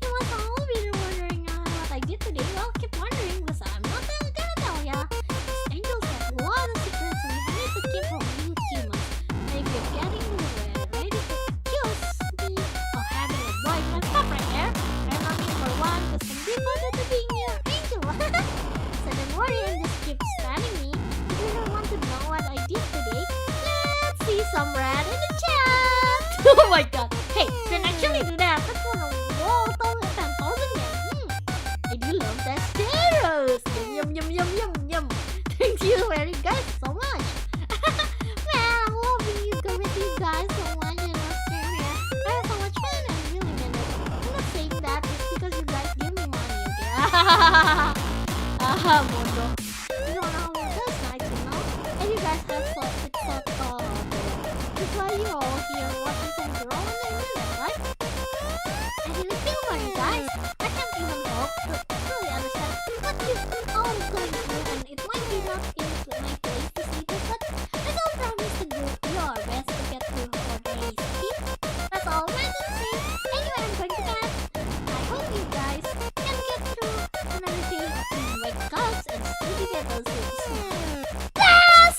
You must all be wondering what I did today. Well, keep wondering because I'm not gonna tell ya. These angels have a lot of secrets we need to keep from you humans. And if you're getting ready to accuse me of having a boyfriend, stop right there. I'm not in for one because I'm devoted to being your angel. So don't worry and just keep standing me. If you don't want to know what I did today, let's see some red in the chat. Oh my god. Hey, don't actually do that. That's one of whoa, 10,000 yen. I do love that steros. Yum yum yum yum yum. Thank you very guys so much. Man, I'm loving you go with you guys so much in our stream here. I have so much fun and really mean it. I'm not saying that just because you guys give me money, okay? Mondo. You don't know how that's nice, you know? And you guys have such that's why you're all here watching some girl Did you get those tips? Yes!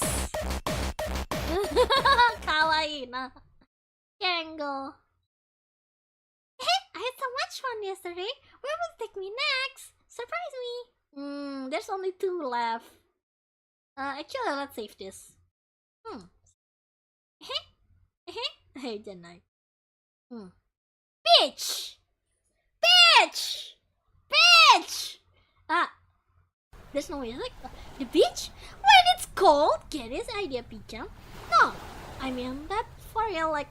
Kawaii na. Kango. Hey, I had so much fun yesterday. Where will you take me next? Surprise me. There's only 2 left. Actually, let's save this. Hey, Janai. Bitch! Bitch! Bitch! There's no music. The beach? When it's cold? Get this idea, Picham? No, I mean that for real, like,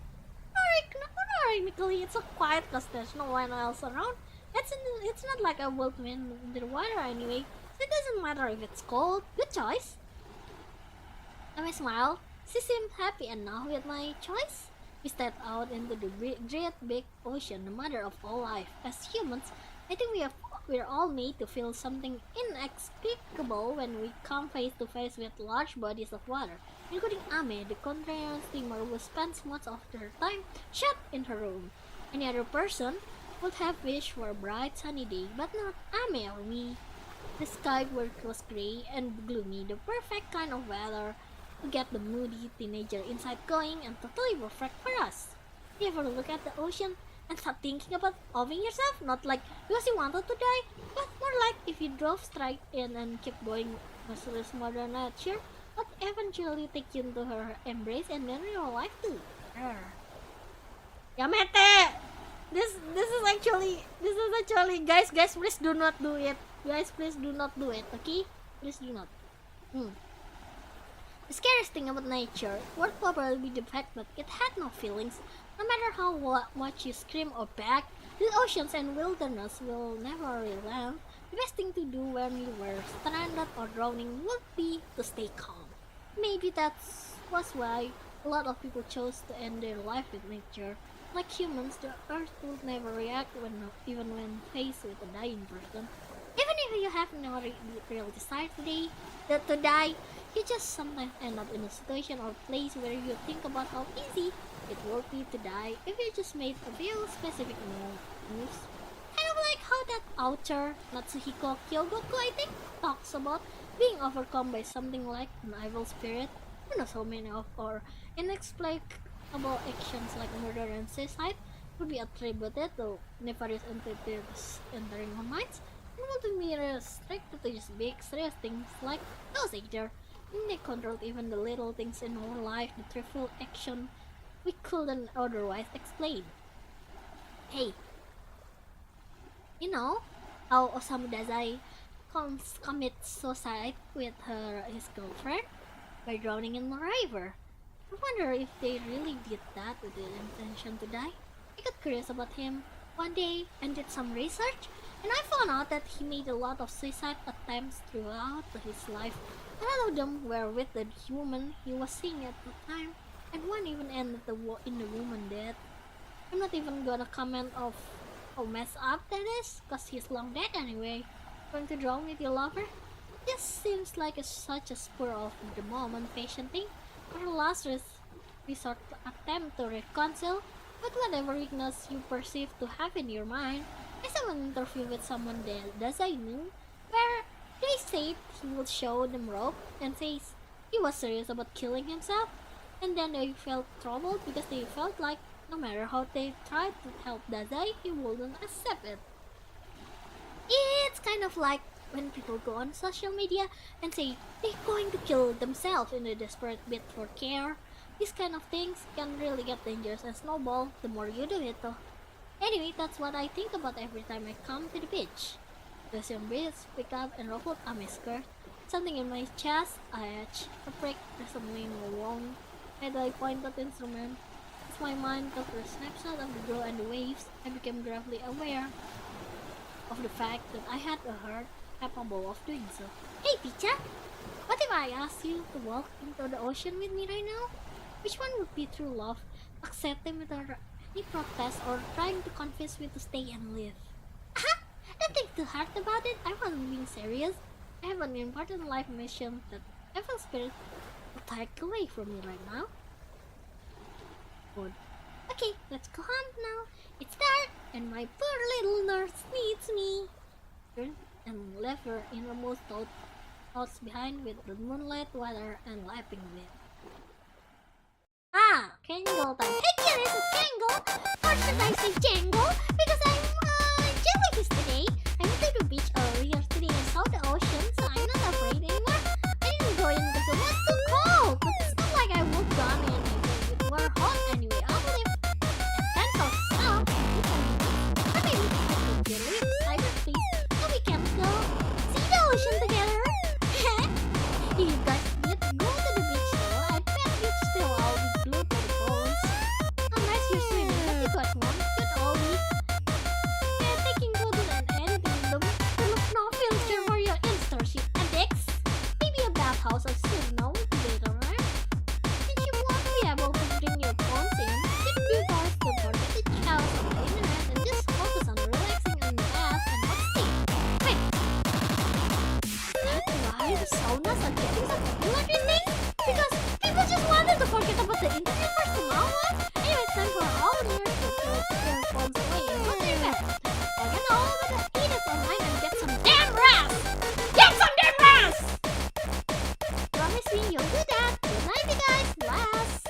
ironically, it's so quiet because there's no one else around. It's not like I will win the water anyway, so it doesn't matter if it's cold. Good choice. And I smiled. She seemed happy enough with my choice. We stepped out into the great big ocean, the mother of all life. As humans, I think we're all made to feel something inexplicable when we come face to face with large bodies of water, including Ame, the contrarian steamer who spends much of her time shut in her room. Any other person would have wished for a bright sunny day, but not Ame or me. The sky was grey and gloomy, the perfect kind of weather to get the moody teenager inside going, and totally perfect for us. You ever look at the ocean and start thinking about offing yourself? Not like because you wanted to die, but more like if you drove straight in and kept going merciless mother nature would eventually take you into her embrace and then your life too. Yamete! This is actually guys please do not do it. Guys please do not do it, okay? Please do not. The scariest thing about nature would probably be the fact that it had no feelings. No matter how much you scream or beg, the oceans and wilderness will never relent. The best thing to do when you were stranded or drowning would be to stay calm. Maybe was why a lot of people chose to end their life with nature. Like humans, the earth would never react even when faced with a dying person. Even if you have no real desire to die, you just sometimes end up in a situation or place where you think about how easy it would be to die if you just made a few specific moves. Kind of like how that author, Natsuhiko Kyogoku, I think, talks about being overcome by something like an evil spirit. Who knows how many of our inexplicable actions like murder and suicide would be attributed to nefarious entities entering our minds, and would be restricted to just big, serious things like those either. And they controlled even the little things in our life, the trivial action we couldn't otherwise explain. Hey, you know how Osamu Dazai commits suicide with his girlfriend by drowning in the river? I wonder if they really did that with the intention to die. I got curious about him one day and did some research, and I found out that he made a lot of suicide attempts throughout his life. A lot of them were with the woman he was seeing at the time, and one even ended in the woman death. I'm not even gonna comment of how messed up that is, cause he's long dead anyway. Going to drown with your lover? This seems like such a spur of the moment patient thing, or a last resort attempt to reconcile with whatever weakness you perceive to have in your mind. I saw an interview with someone that I knew, where they said he would show them rope and says he was serious about killing himself, and then they felt troubled because they felt like no matter how they tried to help Dazai, he wouldn't accept it. It's kind of like when people go on social media and say they're going to kill themselves in a desperate bid for care. These kind of things can really get dangerous and snowball the more you do it though. Anyway, that's what I think about every time I come to the beach. The ocean breeze pick up and ruffled on my skirt. Something in my chest, I itch, a prick, there's a wing wound. And I pointed the instrument. As my mind took a snapshot of the glow and the waves, I became gravely aware of the fact that I had a heart capable of doing so. Hey Picha, what if I asked you to walk into the ocean with me right now? Which one would be true love? Accepting without any protest or trying to convince me to stay and live? Aha! Don't think too hard about it, I wasn't being serious. I have an important life mission that evil spirit will take away from me right now. Good. Okay, let's go home now. It's dark and my poor little nurse needs me. Turned and left her innermost thought clouds behind with the moonlit weather and lapping wind. Ah, Kangle time. Hey kid, this is Kangle! Or should I say Jangle? Because I'm jellyfish today. I went to the beach earlier today and saw the ocean, so I'm not afraid anymore. I didn't go in because it was too cold, but it's not like I would gone in if it were hot anyway. I believe and tens of stuff. I mean, your lips, cyberspace, so we can go see the ocean together. If you guys did go to the beach though, I bet you'd still all be glued to the bones. Unless you're swimming, but you got one, you'd all be taking photos and editing them to look no filter for your Instagram addicts. Maybe a bathhouse or signal would be better, right? Since you won't be able to bring your phones in, you'd be guys to forget the chaos of the internet and just focus on relaxing in the bath and watching. Wait, that's why the saunas are getting so popular these days? Because people just wanted to forget about the internet for some hours. Anyway, it's time for our listeners to put their phones away and go to their bed. Forget all about the haters online and get some damn rest! Get some damn rest! Promise me you'll do that. Good night, you guys. Last.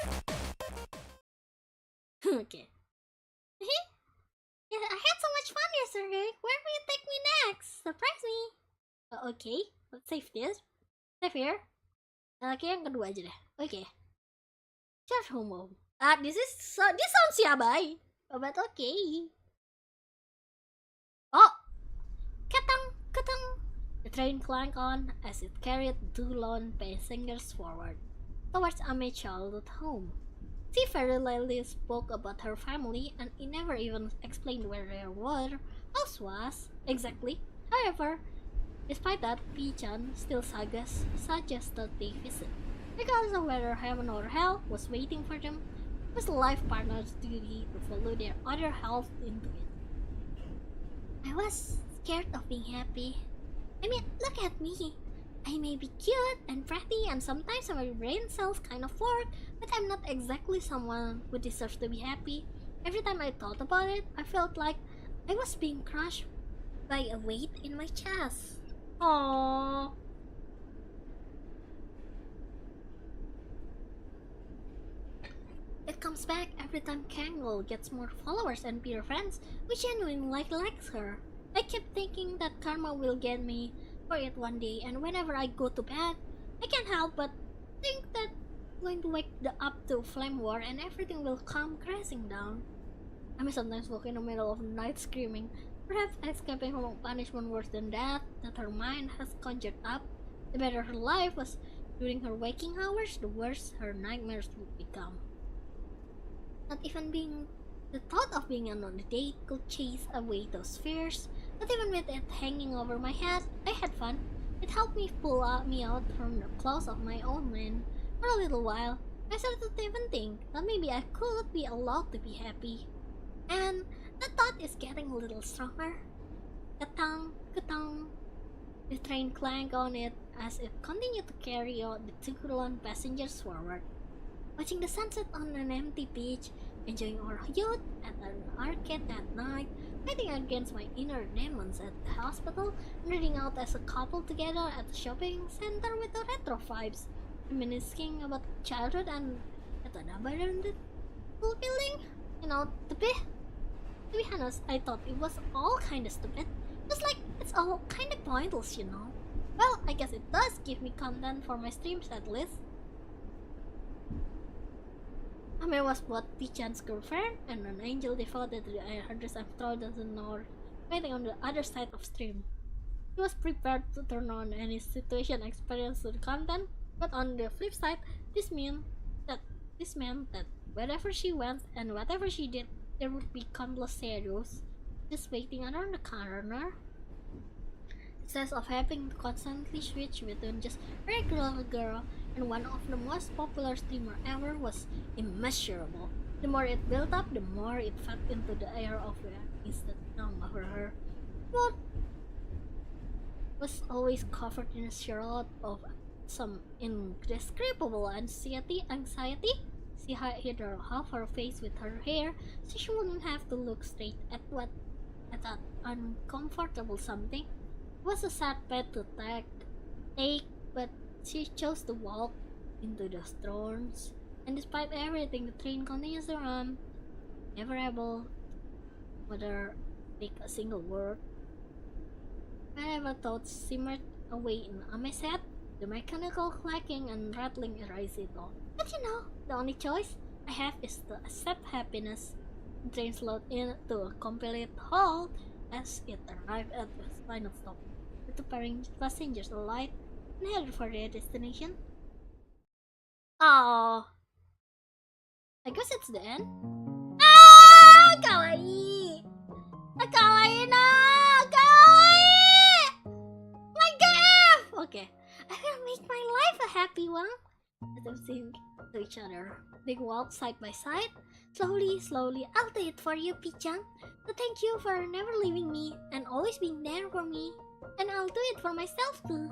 Okay. Yeah, I had so much fun yesterday. Where will you take me next? Surprise me. Okay, let's save this. Save here. Oke, yang kedua aja deh. Oke. Just home. This sounds yabai. But okay. Oh, ketang, ketang. The train clanked on as it carried two lone passengers forward towards Ame's childhood home. She very lightly spoke about her family and he never even explained where their house was exactly. However, despite that, Pichan still suggested they visit, regardless of whether heaven or hell was waiting for them. It was the life partner's duty to follow their other half into it. I was scared of being happy. I mean, look at me. I may be cute and pretty and sometimes my brain cells kind of work, but I'm not exactly someone who deserves to be happy. Every time I thought about it, I felt like I was being crushed by a weight in my chest. Aww. It comes back every time Kangle gets more followers and peer friends who genuinely likes her. I keep thinking that karma will get me for it one day, and whenever I go to bed, I can't help but think that I'm going to wake up to a flame war and everything will come crashing down. I may sometimes walk in the middle of the night screaming, perhaps escaping from a punishment worse than that her mind has conjured up. The better her life was during her waking hours, the worse her nightmares would become. Not even the thought of being on a date could chase away those fears. But even with it hanging over my head, I had fun. It helped me pull me out from the claws of my own man. For a little while, I started to even think that maybe I could be allowed to be happy. And the thought is getting a little stronger. Katang, katang. The train clanked on it as it continued to carry out the two lone passengers forward. Watching the sunset on an empty beach, enjoying our youth at an arcade at night, fighting against my inner demons at the hospital, and reading out as a couple together at the shopping center with the retro vibes, reminiscing about childhood and at an abandoned school building. To be honest, I thought it was all kinda stupid. Just like it's all kinda pointless, Well, I guess it does give me content for my streams at least. Ame was both Pichan's girlfriend and an angel devoted to the hundreds of thousands of waiting on the other side of stream. He was prepared to turn on any situation experience to the content, but on the flip side, this meant that wherever she went and whatever she did, there would be countless shadows just waiting around the corner. The stress of having to constantly switch between just regular girl and one of the most popular streamer ever was immeasurable. The more it built up, the more it fed into the air of the mist that hung over her. What was always covered in a shroud of some indescribable anxiety. She hid half her face with her hair so she wouldn't have to look straight at that uncomfortable something. It was a sad path to take, take, but she chose to walk into the storms. And despite everything, the train continues to run, never able to speak a single word. Wherever thoughts simmered away in Ame's head, the mechanical clacking and rattling erased it all. But you know, the only choice I have is to accept happiness. The train slowed in to a complete halt as it arrived at the final stop. The two passengers alight and headed for their destination. Oh, I guess it's the end. Ah, kawaii! Kawaii na! Kawaii! My GF! Okay, I will make my life a happy one. Let them sing to each other. They walk side by side. Slowly, I'll do it for you, Pichang. So thank you for never leaving me and always being there for me. And I'll do it for myself too.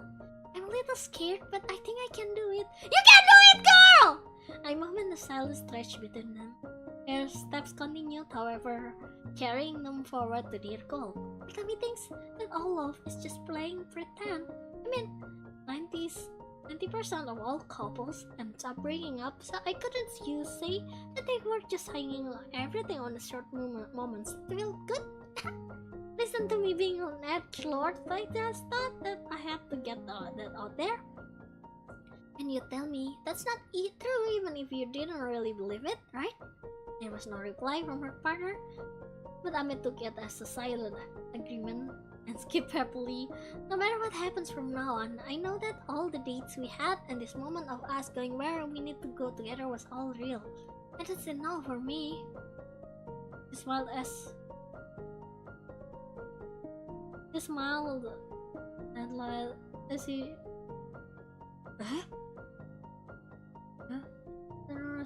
I'm a little scared, but I think I can do it. You can do it, girl! I moment the silence stretched between them. Their steps continued, however, carrying them forward to their goal. Tell me things that all love is just playing pretend. I mean, 90% of all couples end up breaking up, so I couldn't say that they were just hanging everything on the short moments to feel good. Listen to me being an edgelord, I just thought that I had to get that out there. And you tell me that's not true even if you didn't really believe it, right? There was no reply from her partner, but Ame took it as a silent agreement and skipped happily. No matter what happens from now on, I know that all the dates we had and this moment of us going where we need to go together was all real. And that's enough for me. He smiled and as he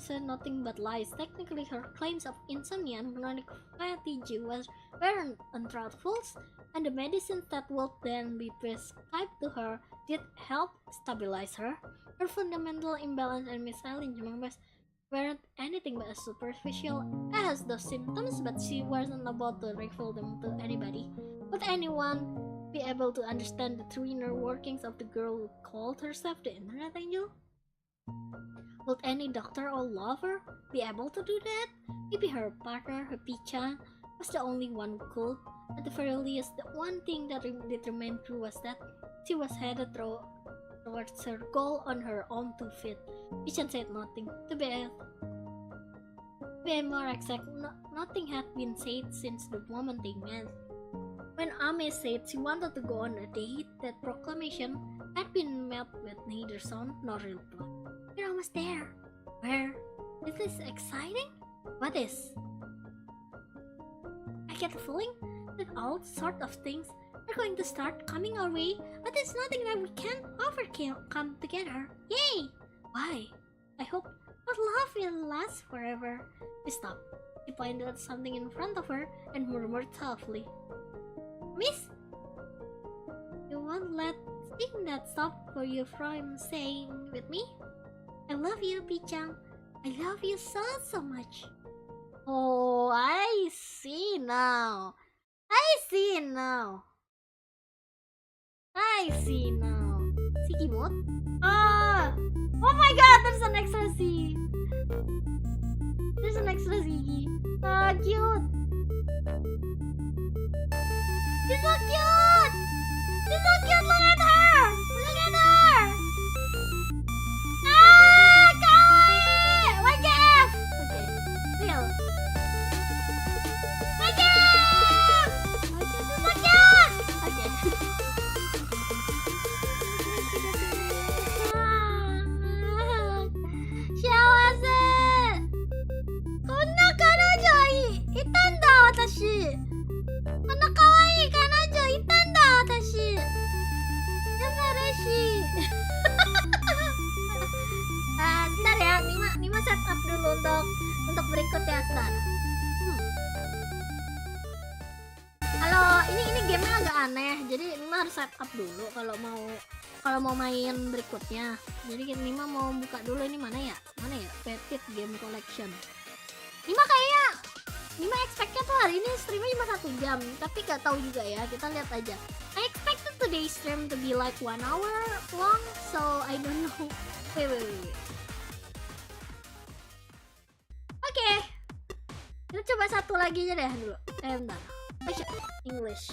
said nothing but lies. Technically, her claims of insomnia and chronic fatigue weren't untruthful, and the medicines that would then be prescribed to her did help stabilize her. Her fundamental imbalance and misalignment weren't anything but as superficial as those symptoms, but she wasn't about to reveal them to anybody. Would anyone be able to understand the true inner workings of the girl who called herself the Internet Angel? Would any doctor or lover be able to do that? Maybe her partner, her Picha, was the only one who could. At the very least, the one thing that remained true was that she was headed towards her goal on her own 2 feet. Picha said nothing. To be more exact, nothing had been said since the moment they met. When Ame said she wanted to go on a date, that proclamation had been met with neither sound nor reply. We're almost there. Where? Is this exciting? What is? I get the feeling that all sort of things are going to start coming our way, but it's nothing that we can't overcome together. Yay! Why? I hope our love will last forever. She stopped. She pointed at something in front of her and murmured softly, Miss? You won't let seeing that stop for you from saying with me? I love you, Pichang. I love you so much. Oh, I see now. Si Kimot? Ah! Oh my god, there's an extra C. Ah, cute. She's so cute! Look at her! Ah! Kawaii! YGF! Okay, real. YGF! So cute! Okay.幸せ! こんな彼女いたんだ私。こんな可愛い彼女いたんだ私。やば嬉しい。Sebentar ya, Nima set up dulu untuk berikutnya sebentar. Halo, ini gamenya agak aneh, jadi Nima harus set up dulu kalau mau main berikutnya. Jadi Nima mau buka dulu ini mana ya? Petit Game Collection. Nima expect-nya tuh hari ini streamnya cuma 1 jam, tapi gak tahu juga ya, kita lihat aja. I expected to today's stream to be like 1 hour long, so I don't know. Wait. Oke. Kita coba satu lagi aja deh dulu. Bentar. English.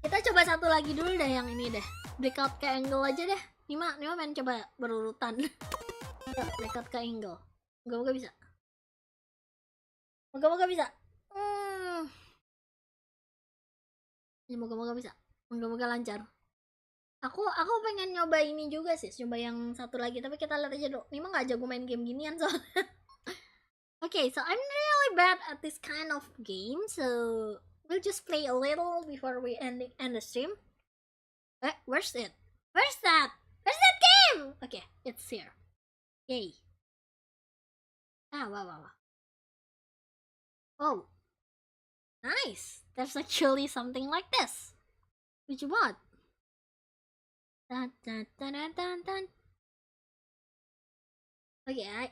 Kita coba satu lagi dulu deh, yang ini deh. Breakout ke angle aja deh. Nima main coba berurutan. Breakout ke angle. Moga-moga bisa. Moga-moga bisa. Ya, moga-moga bisa. Moga-moga lancar. Aku pengen nyoba ini juga sih, nyoba yang satu lagi, tapi kita lihat aja dulu. Nima nggak jago main game ginian soalnya. Okay, so I'm really bad at this kind of game, so we'll just play a little before we end the stream. Where's it? Where's that? Where's that game? Okay, it's here. Yay. Wow. Oh, nice. There's actually something like this. Which what? Dun. Okay,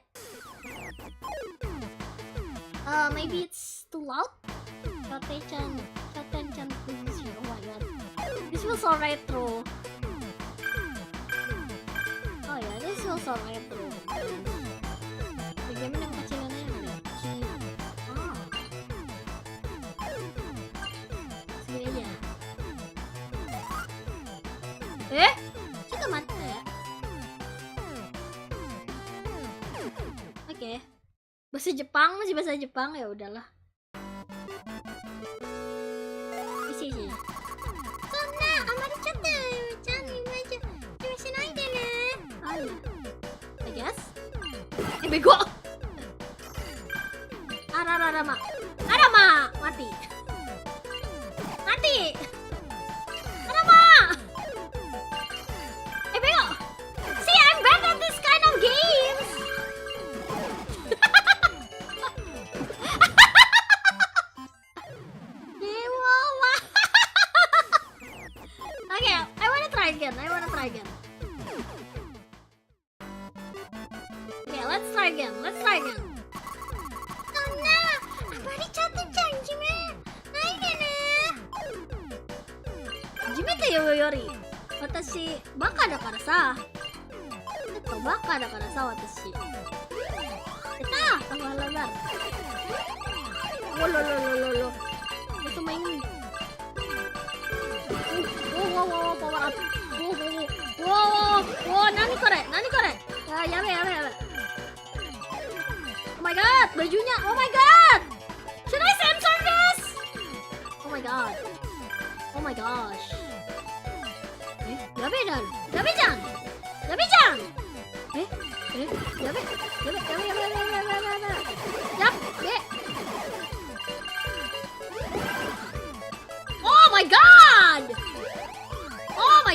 maybe it's too loud. Attention, please. Oh my god, this feels so retro. Oh yeah, this feels so retro. Game yang kecilannya ada. Segini aja. Kita mati ya. Oke. Bahasa Jepang, masih bahasa Jepang, ya udahlah. Isi. Sonna, amari chatta, chan aja. Yosinai dene. Ayo. I guess. Bego. Arama, mati. Arama. Bego. See, I'm bad at this kind of games. Okay, I wanna try again. Okay, let's try again. Sonna, amari chatta chan jime. Nai dene. Jime te yori. Watashi baka dakara sa. Baka dakara sa watashi. Kita tambah lebar. Lo. Itu main. Wow, power up. Wow, nani kore. Yabe. Oh my god, bajunya. Oh my god. Should I censor this? Oh my god. Oh my gosh. Yabe-chan. Yabe. Oh my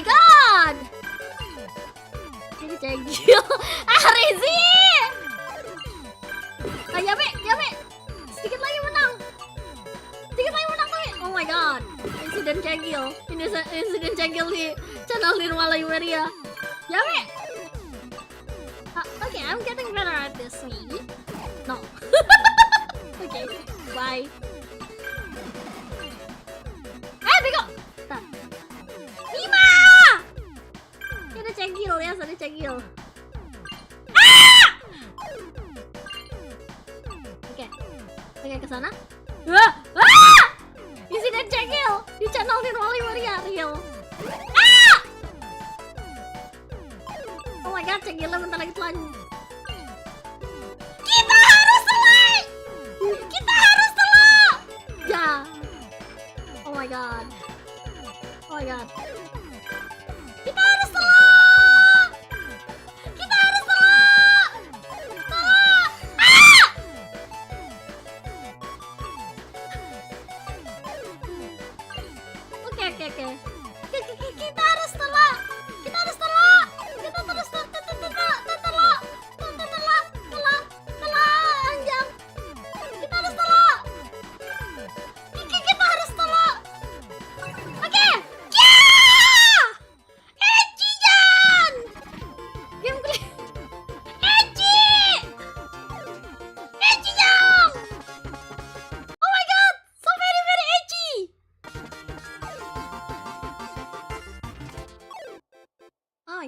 god. Ini cegil. Rizi. Yabe. Sedikit lagi menang tapi. Oh my god. Insiden cegil di channel Nirmala Yumeria. Yabe. Okay, I'm getting better at this, maybe. No. Okay, bye. Bego. Nima. Ada cegil. Oke, ke sana. Insiden cegil di channel Nirmala Yumeria real. Oh my god, cegilnya bentar lagi telan. Kita harus telan. Ya. Oh my god. Kita harus telan. Oke. Kita harus telan.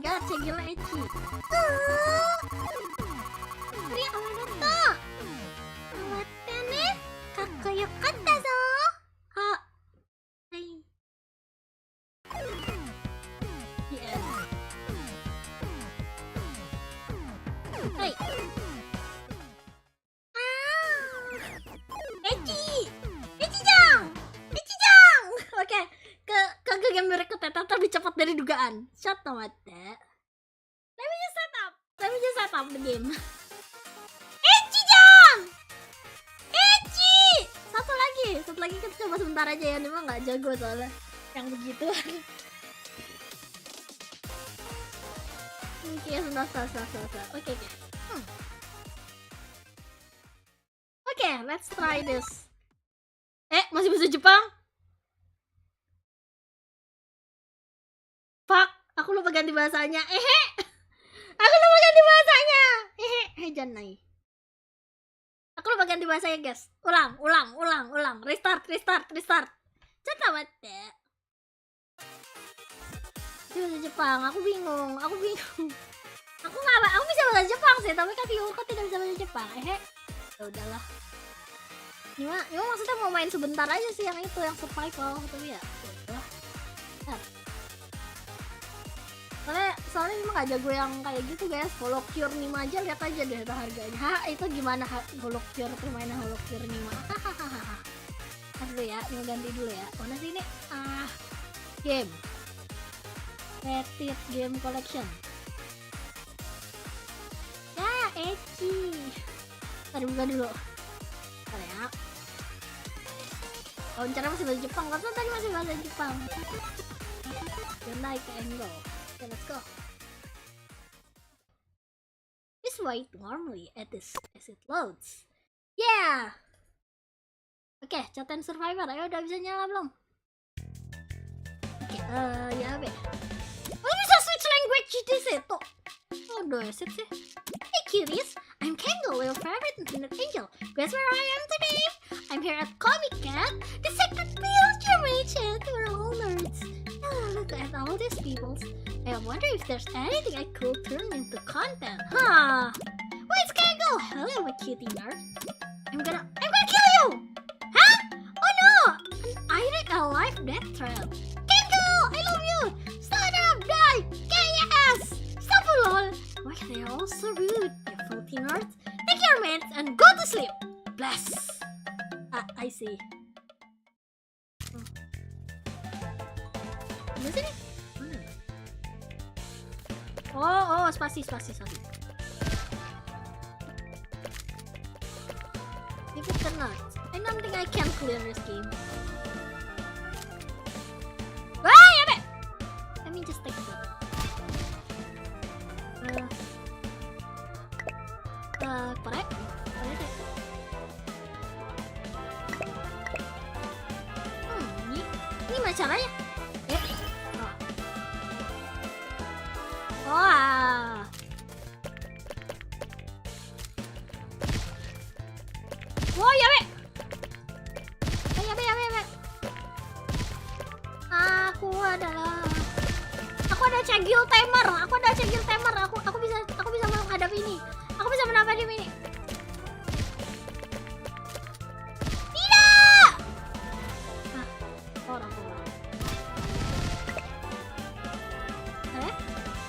my god, cegil ecchi. Ri arigato. Mata ne. Kakkoyokatta zo. Hai. Yes. Hai. Oke, ke game berikutnya tetap lebih cepat dari dugaan. Shut the mata. Let me just set up the game. Echi-chan! Echi! Satu lagi kita coba sebentar aja ya. Nima nggak jago soalnya yang begitu. Oke, sebentar. Oke. Oke, let's try this. Masih bahasa Jepang? Fuck, aku lupa ganti bahasanya. Janai. Aku lupa ganti bahasanya, guys. Ulang. Restart. Cata mate. Itu bahasa Jepang, aku bingung. Aku bisa bahasa Jepang sih, tapi kan Yoru tidak bisa bahasa Jepang. Ya udahlah. Nima maksudnya mau main sebentar aja sih yang itu, yang survival, tapi ya udahlah. Soalnya Nima gak jago yang kayak gitu, guys. Holocure Nima aja, lihat aja deh harganya. Itu gimana holocure, permainan holocure Nima. Dulu ya, Nima ganti dulu ya. Mana sih ini? Game Petit Game Collection. Ya, ecchi. Ntar buka dulu. Ntar ya. Wawancara masih bahasa Jepang, kan tadi masih bahasa Jepang. Naik ke angle. Okay, let's go. This wait normally as it loads. Yeah. Oke, caten survivor. Ayo, udah bisa nyala belum? Oke, ya be. Oh, bisa switch language di situ. Oh, udah sip sih. Hey kitties, I'm Kango, your favorite internet angel. Guess where I am today? I'm here at Comic Cat, the second pilgrimage chat for all nerds. Look at all these people. I wonder if there's anything I could turn into content. Wait, Kango! Hello, my cutie nerd. I'm gonna kill you! Huh? Oh no! I read a live death thread. Kango! I love you! Stand up, die! KS! Stop lol! Why are they all so rude, you filthy nerds? Take your meds and go to sleep! Bless! I see. Di sini? Oh, spasi. If it cannot, I don't think I can clear this game. Ya be! Let me just take a look. Korek deh. Ini gimana caranya? Wah. Wow, ya be. Ya be. Aku ada cegil timer. Aku bisa menghadapi ini. Tidak. Orang.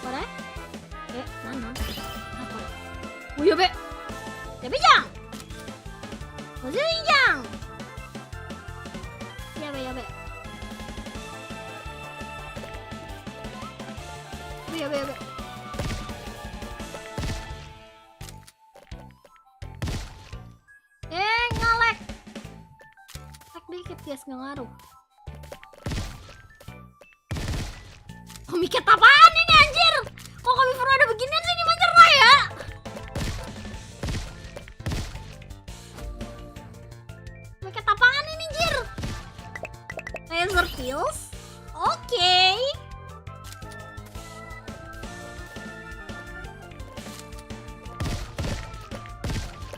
Korek? Mana? Apa? Oh ya be. Ya be jang. Jang. Ya be. Ya be. Ngalek. Lag dikit guys, nggak ngaruh. Komiket apaan ini anjir? Kok kami perlu ada beginian sih, Nima nyerah ya? Komiket apaan ini anjir? Laser pills? Oke.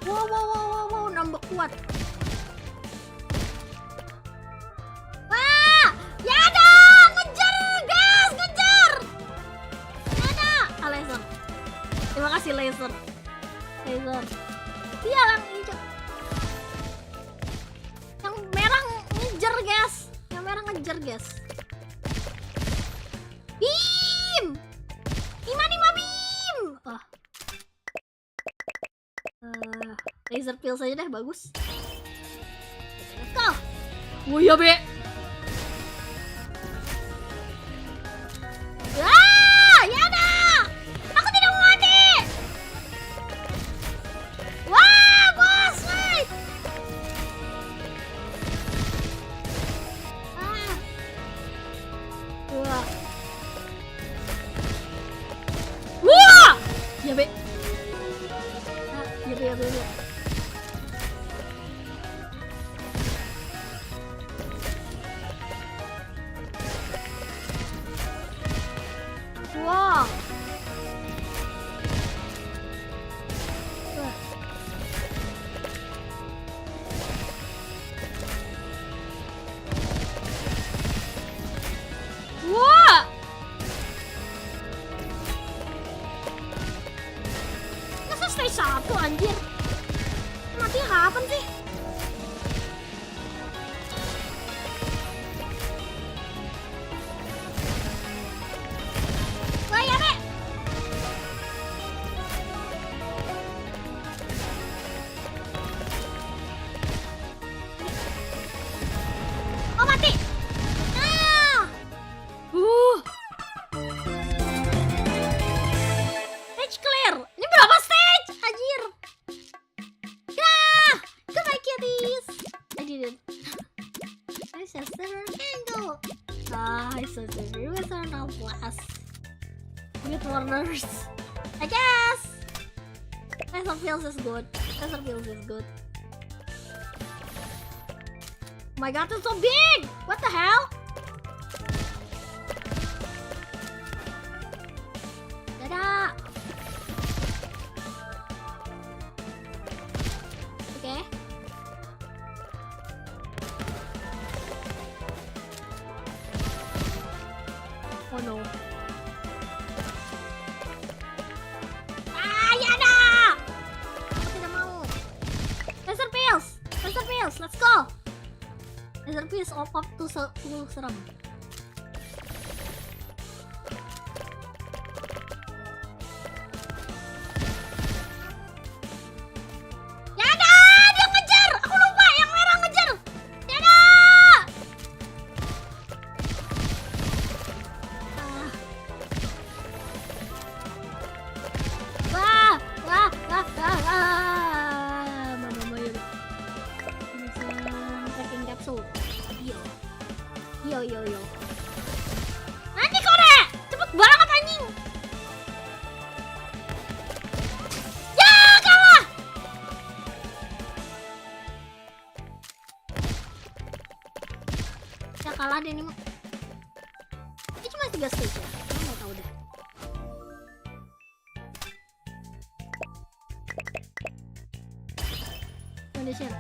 Wow, nambah kuat. Wah, ya ada, ngejar guys, ngejar. Ada. laser. Dia yang hijau. Yang merah ngejar guys. Bim. Nima bim. Laser pills aja deh, bagus. Let's go. Oh iya be. Ya ada. Aku tidak mau mati. Wah, bos, wait. Wah. Ya be. Ya be. Wow. Wah. Masa stage 1 anjir? Mati kapan sih? I guess. Laser pills is good. Oh my god, it's so big! What the hell? Dadah! Okay. Oh no. Let's go. Laser piece up to full serem. Ya ada, dia ngejar. Aku lupa yang merah ngejar. Ya ada. Wah. Yo. Nanti kore, cepet banget anjing. Ya kalah. Ya kalah deh ini. Ini cuma 3 stage ya. Aku nggak tahu deh. Indonesian.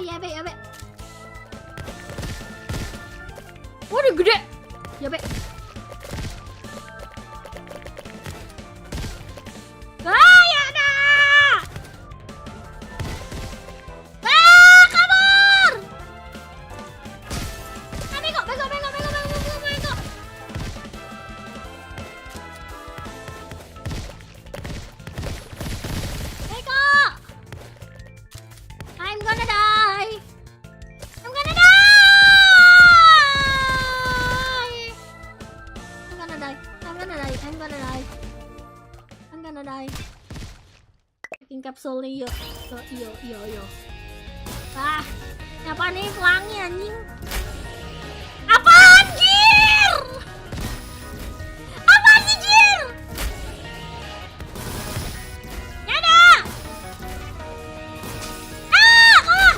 Ya be. Waduh gede. Ya be. Ya ada. Kabur. Bego. I'm gonna die. Packing capsule nih, yo. Ah, apa nih pelangi anjing? Apa anjir? Apa anjir? Ya ada. Kalah.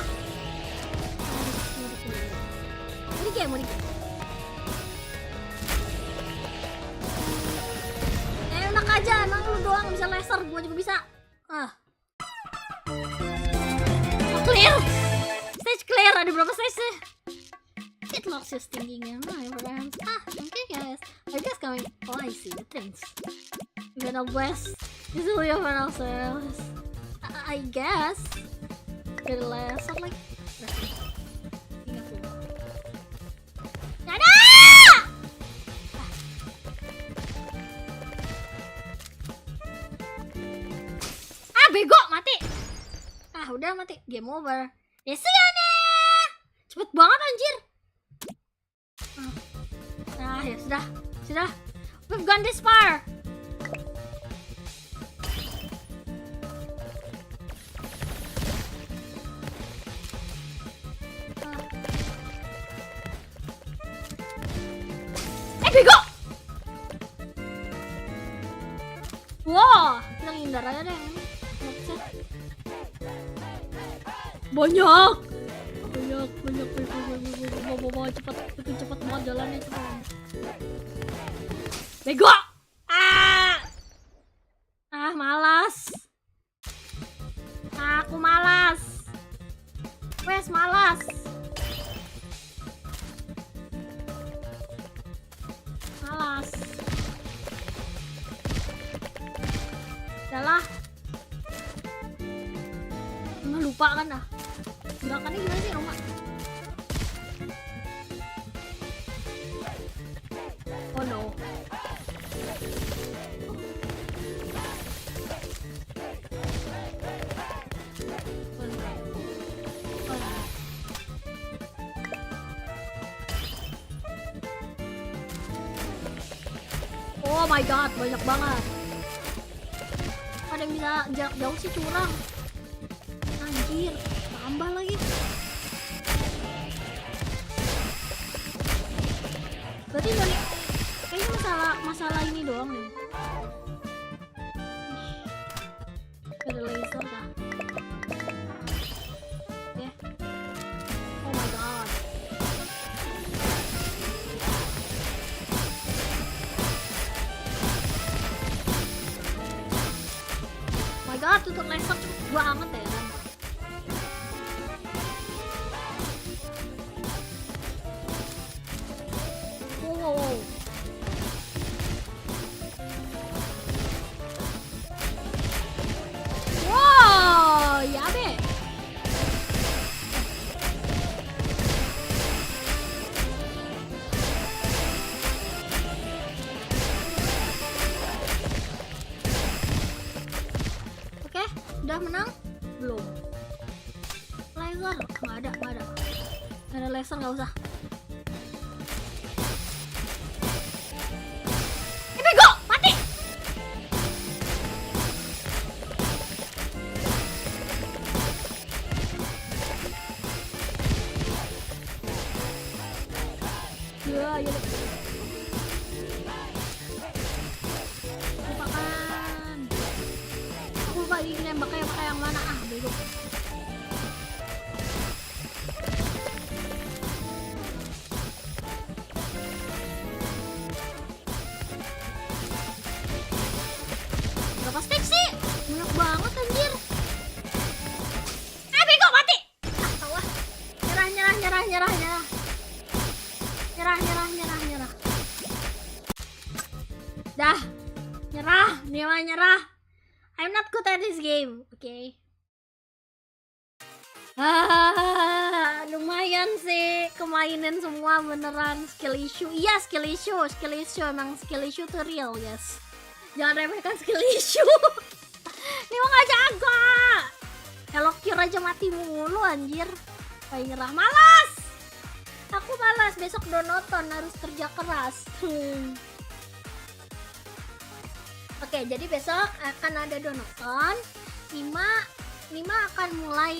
Mudik. Enak aja, emang lu doang bisa laser, gua juga bisa. Clear. Stage clear. udah berapa stage sih? It looks just thinking in my friends. Okay guys, I just coming. Oh, I see the things. We're gonna bless easily of ourselves. I guess. Get a lesson like. Ada! Bego, mati. Udah mati. Game over. Ya nih. Cepet banget anjir. Ya sudah. We've gone this far. Bego. Wow, kita ngindar aja deh. Banyak cepet banget jalannya cepet. Bego. Malas. Aku malas. Wes malas. Yalah. Lupa kan gerakannya gimana sih Oma? Oh no. Oh my god, banyak banget. Ada yang bisa jarak jauh sih curang. Anjir, tambah lagi. Berarti kayaknya masalah ini doang nih. Ada laser kah? Oke. Oh my god. Oh my god, tutup laser cepet banget ya. Udah menang? Belum. Laser? Nggak ada laser, nggak usah. Bego! Mati! Ya. Lupakan. Aku lupa ini nembaknya pakai yang mana, bego. Berapa stage sih? Banyak banget anjir. Bego mati. Wah. Nyerah. Dah. Nima nyerah. I'm not good at this game, okay? Lumayan sih, kemainin semua beneran. Skill issue, iya skill issue, emang skill issue tuh real, guys. Jangan remehkan skill issue. Nima nggak jago. Hello cure aja mati mulu anjir. Kayak nyerah, malas. Aku malas, besok donoton harus kerja keras. Oke, jadi besok akan ada donoton. Nima akan mulai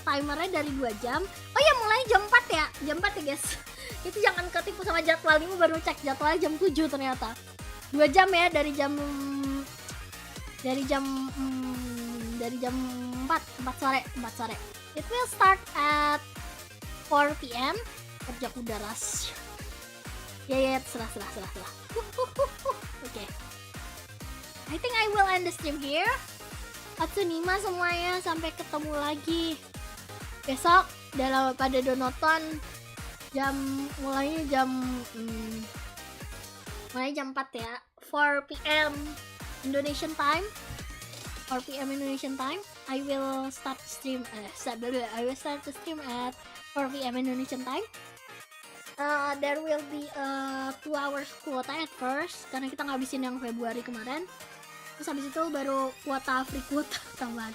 timernya dari 2 jam. Oh ya, mulai jam 4 ya. Jam 4 ya, guys. Itu jangan ketipu sama jadwal. Nima baru cek jadwalnya jam 7 ternyata. 2 jam ya, dari jam 4 sore. It will start at 4 PM. Kerja kuda ras. Ya, serah. Oke. I think I will end the stream here. Nima semuanya, sampai ketemu lagi besok pada donoton mulai jam 4 ya, 4 p.m. Indonesian time. 4 p.m. Indonesian time. I will start the stream at 4 p.m. Indonesian time. There will be a 2 hours quota at first karena kita ngabisin yang Februari kemarin. Terus habis itu baru free quota tambahan.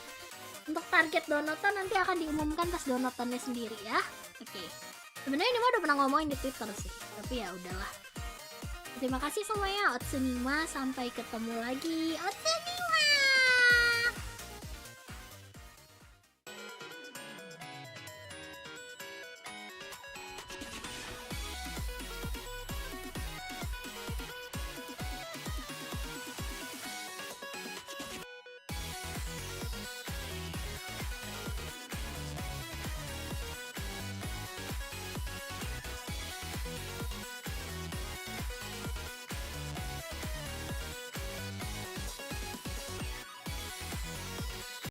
Untuk target downloadan nanti akan diumumkan pas downloadannya sendiri ya. Oke. Sebenarnya ini mah udah pernah ngomongin di Twitter sih, tapi ya udahlah. Terima kasih semuanya. Nima, sampai ketemu lagi.